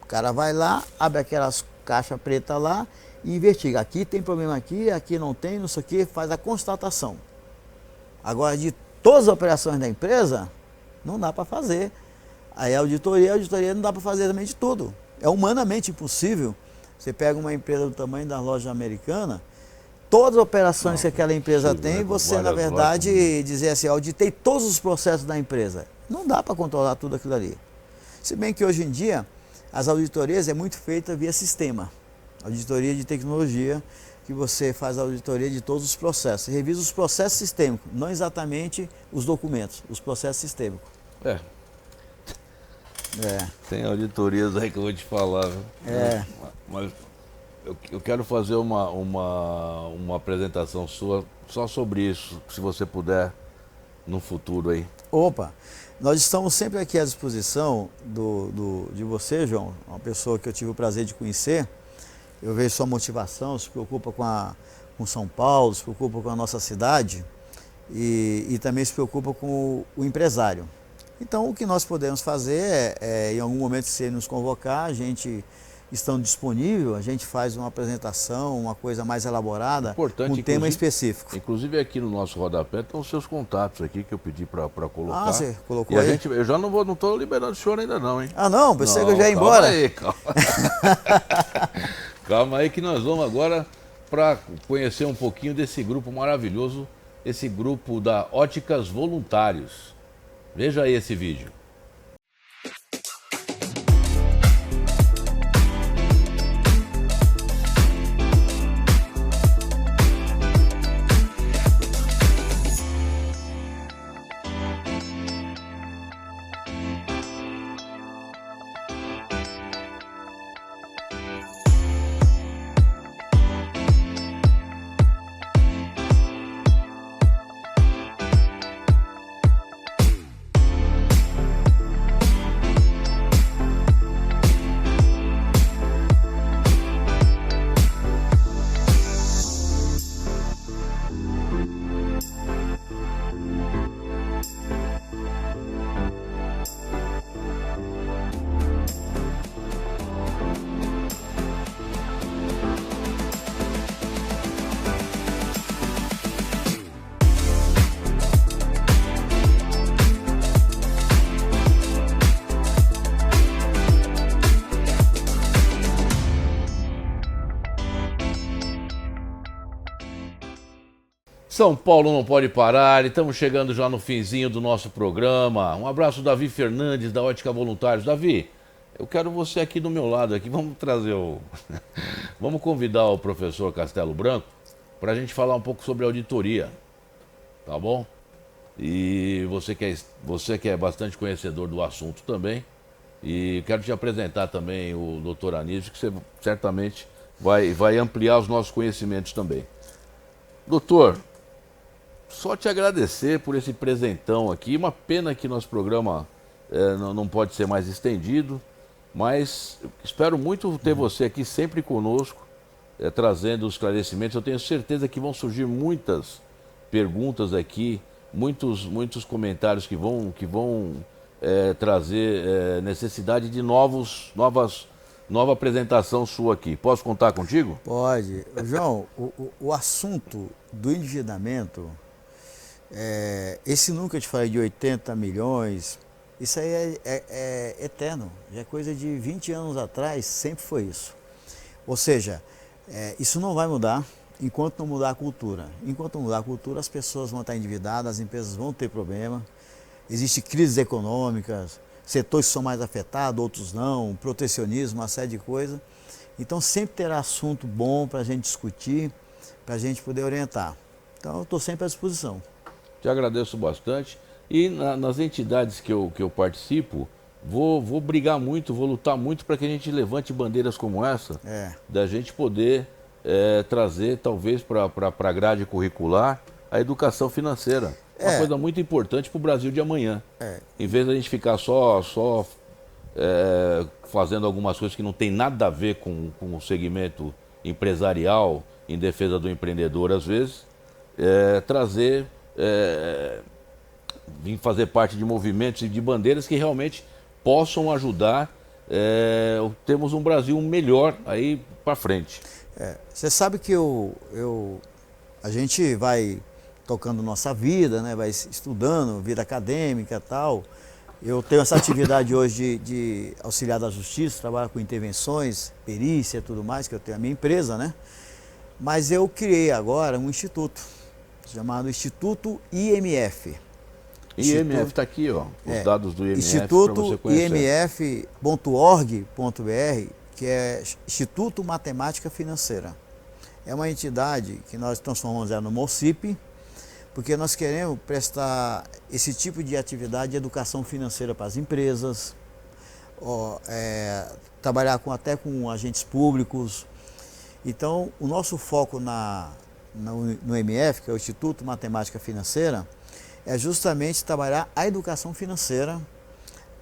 O cara vai lá, abre aquelas caixas pretas lá e investiga. Aqui tem problema aqui não tem, não sei o que, faz a constatação. Agora, de todas as operações da empresa, não dá para fazer. Aí a auditoria não dá para fazer também de tudo. É humanamente impossível. Você pega uma empresa do tamanho da loja americana, todas as operações que aquela empresa tem, você, na verdade, dizer assim, auditei todos os processos da empresa. Não dá para controlar tudo aquilo ali. Se bem que hoje em dia, as auditorias é muito feita via sistema. Auditoria de tecnologia, que você faz a auditoria de todos os processos. Você revisa os processos sistêmicos, não exatamente os documentos, os processos sistêmicos. Tem auditorias aí que eu vou te falar. Mas eu quero fazer uma apresentação sua só sobre isso, se você puder, no futuro aí. Opa, nós estamos sempre aqui à disposição de você, João, uma pessoa que eu tive o prazer de conhecer. Eu vejo sua motivação, se preocupa com São Paulo, se preocupa com a nossa cidade e também se preocupa com o empresário. Então, o que nós podemos fazer em algum momento, se ele nos convocar, a gente, estando disponível, a gente faz uma apresentação, uma coisa mais elaborada, com um tema específico. Inclusive, aqui no nosso rodapé estão os seus contatos aqui, que eu pedi para colocar. Ah, você colocou e aí? eu já não estou liberando o senhor ainda não, hein? Ah, não? Pensei que eu já ia embora. Calma aí, calma. Calma aí que nós vamos agora para conhecer um pouquinho desse grupo maravilhoso, esse grupo da Óticas Voluntários. Veja aí esse vídeo. São Paulo não pode parar e estamos chegando já no finzinho do nosso programa. Um abraço, Davi Fernandes, da Ótica Voluntários. Davi, eu quero você aqui do meu lado aqui. Vamos trazer Vamos convidar o professor Castelo Branco para a gente falar um pouco sobre auditoria, tá bom? E você que é bastante conhecedor do assunto também. E quero te apresentar também o doutor Anísio, que você certamente vai ampliar os nossos conhecimentos também. Doutor, só te agradecer por esse presentão aqui. Uma pena que nosso programa não pode ser mais estendido, mas espero muito ter você aqui sempre conosco, trazendo os esclarecimentos. Eu tenho certeza que vão surgir muitas perguntas aqui, muitos comentários que vão trazer necessidade de nova apresentação sua aqui. Posso contar contigo? Pode. João, o assunto do endividamento, esse número que eu te falei de 80 milhões, isso aí é eterno. Já é coisa de 20 anos atrás, sempre foi isso. Ou seja, isso não vai mudar enquanto não mudar a cultura. Enquanto não mudar a cultura, as pessoas vão estar endividadas, as empresas vão ter problema, existem crises econômicas, setores são mais afetados, outros não, protecionismo, uma série de coisas. Então sempre terá assunto bom para a gente discutir, para a gente poder orientar. Então eu estou sempre à disposição. Te agradeço bastante. E nas entidades que eu participo, vou brigar muito, vou lutar muito para que a gente levante bandeiras como essa, da gente poder trazer talvez para a grade curricular a educação financeira. Uma coisa muito importante para o Brasil de amanhã. Em vez de a gente ficar só fazendo algumas coisas que não tem nada a ver com o segmento empresarial, em defesa do empreendedor às vezes, vir fazer parte de movimentos e de bandeiras que realmente possam ajudar termos um Brasil melhor aí para frente. Você sabe que a gente vai tocando nossa vida, né? Vai estudando, vida acadêmica e tal. Eu tenho essa atividade hoje de auxiliar da justiça, trabalho com intervenções, perícia e tudo mais, que eu tenho a minha empresa, né? Mas eu criei agora um instituto, chamado Instituto IMF. IMF está aqui, ó, os dados do IMF para Instituto você conhecer. IMF.org.br, que é Instituto Matemática Financeira. É uma entidade que nós transformamos ela no MOCIP, porque nós queremos prestar esse tipo de atividade de educação financeira para as empresas, trabalhar até com agentes públicos. Então, o nosso foco no MF, que é o Instituto Matemática Financeira, é justamente trabalhar a educação financeira,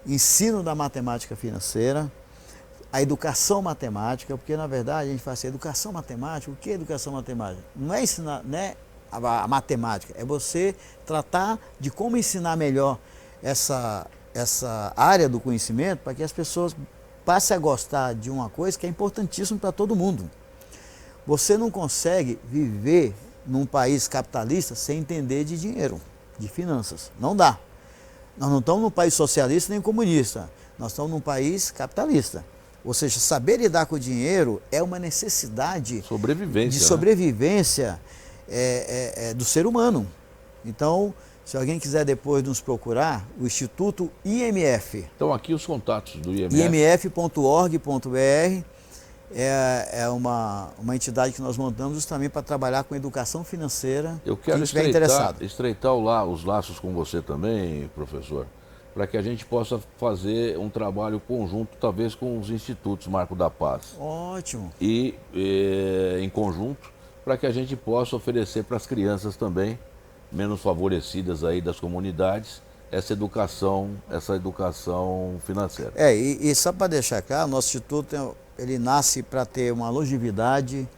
ensino da matemática financeira, a educação matemática, porque na verdade a gente fala assim, educação matemática, o que é educação matemática? Não é ensinar, né, a matemática, é você tratar de como ensinar melhor essa área do conhecimento para que as pessoas passem a gostar de uma coisa que é importantíssima para todo mundo. Você não consegue viver num país capitalista sem entender de dinheiro, de finanças. Não dá. Nós não estamos num país socialista nem comunista. Nós estamos num país capitalista. Ou seja, saber lidar com o dinheiro é uma necessidade de sobrevivência do ser humano. Então, se alguém quiser depois nos procurar, o Instituto IMF. Então aqui os contatos do IMF. IMF.org.br é uma entidade que nós montamos justamente para trabalhar com educação financeira. Eu quero estreitar os laços com você também, professor, para que a gente possa fazer um trabalho conjunto, talvez com os institutos Marco da Paz. Ótimo. E em conjunto, para que a gente possa oferecer para as crianças também, menos favorecidas aí das comunidades, essa educação financeira. E só para deixar claro, nosso instituto ele nasce para ter uma longevidade,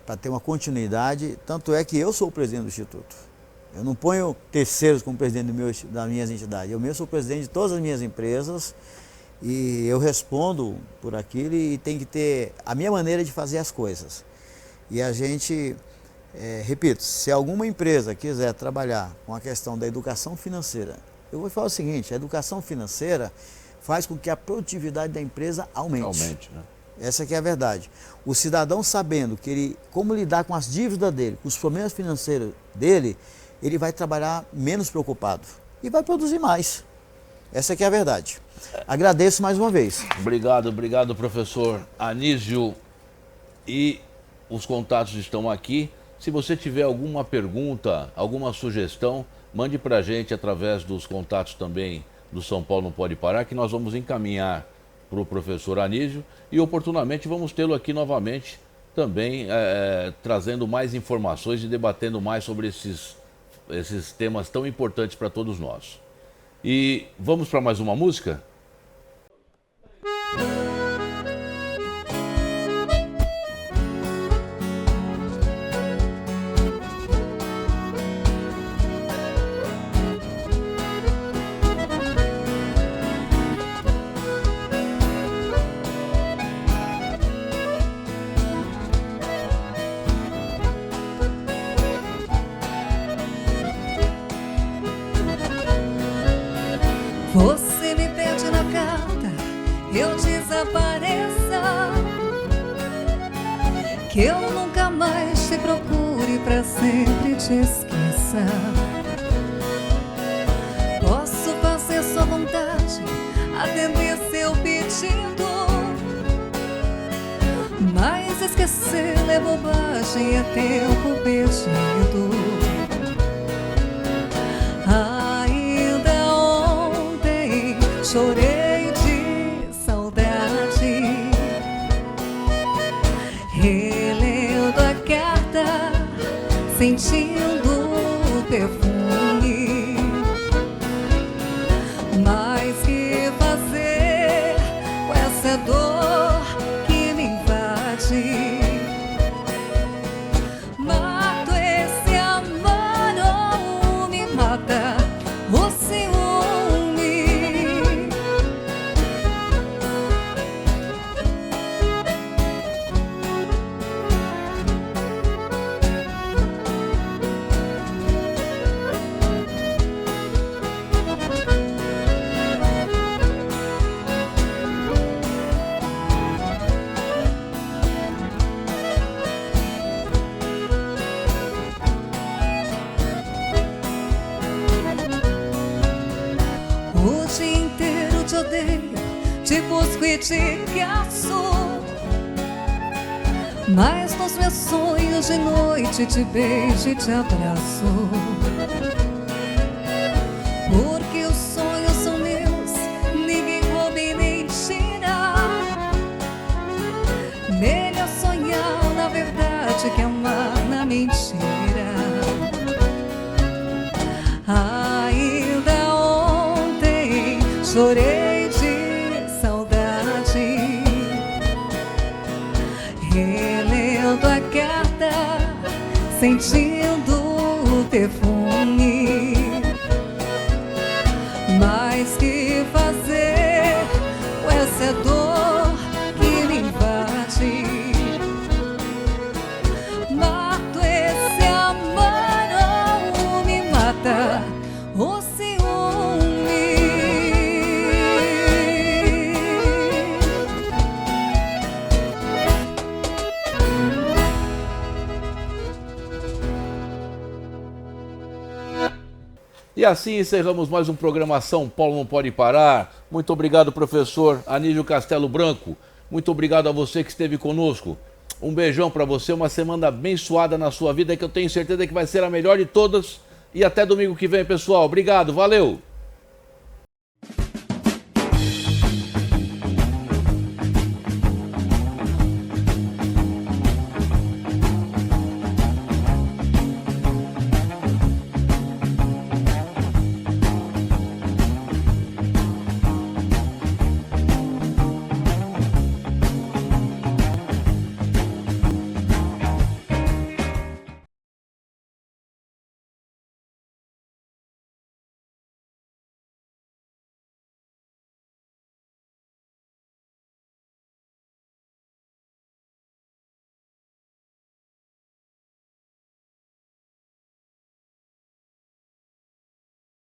para ter uma continuidade, tanto é que eu sou o presidente do instituto. Eu não ponho terceiros como presidente das minhas entidades, eu mesmo sou presidente de todas as minhas empresas e eu respondo por aquilo e tem que ter a minha maneira de fazer as coisas. E a gente, repito, se alguma empresa quiser trabalhar com a questão da educação financeira, eu vou falar o seguinte, a educação financeira faz com que a produtividade da empresa aumente. Né? Essa que é a verdade. O cidadão sabendo como lidar com as dívidas dele, com os problemas financeiros dele, ele vai trabalhar menos preocupado e vai produzir mais. Essa que é a verdade. Agradeço mais uma vez. Obrigado, professor Anísio. E os contatos estão aqui. Se você tiver alguma pergunta, alguma sugestão, mande para a gente através dos contatos também do São Paulo Não Pode Parar, que nós vamos encaminhar para o professor Anísio e oportunamente vamos tê-lo aqui novamente também trazendo mais informações e debatendo mais sobre esses temas tão importantes para todos nós. E vamos para mais uma música? Você me pede na carta, eu desapareça, que eu nunca mais te procure, pra sempre te esqueça. Posso fazer sua vontade, atender seu pedido, mas esquecer é bobagem, é tempo perdido. Chorei de saudade, relendo a carta, sentindo o perfume. Mas que fazer com essa dor que me invade? Mato esse amor ou me mata o ciúme? dia inteiro te odeio, te busco e te caço. Mas nos meus sonhos de noite te beijo e te abraço. Porque os sonhos são meus, ninguém rouba e nem tira. Melhor sonhar na verdade que amar na mentira. Ainda ontem chorei de saudade, relendo a carta, sentindo o perfume. Mas que fazer com essa dor que me invade? Mato esse amor ou me mata o ciúme. E assim encerramos mais um programa São Paulo Não Pode Parar. Muito obrigado, professor Anísio Castelo Branco. Muito obrigado a você que esteve conosco. Um beijão para você, uma semana abençoada na sua vida, que eu tenho certeza que vai ser a melhor de todas. E até domingo que vem, pessoal. Obrigado, valeu!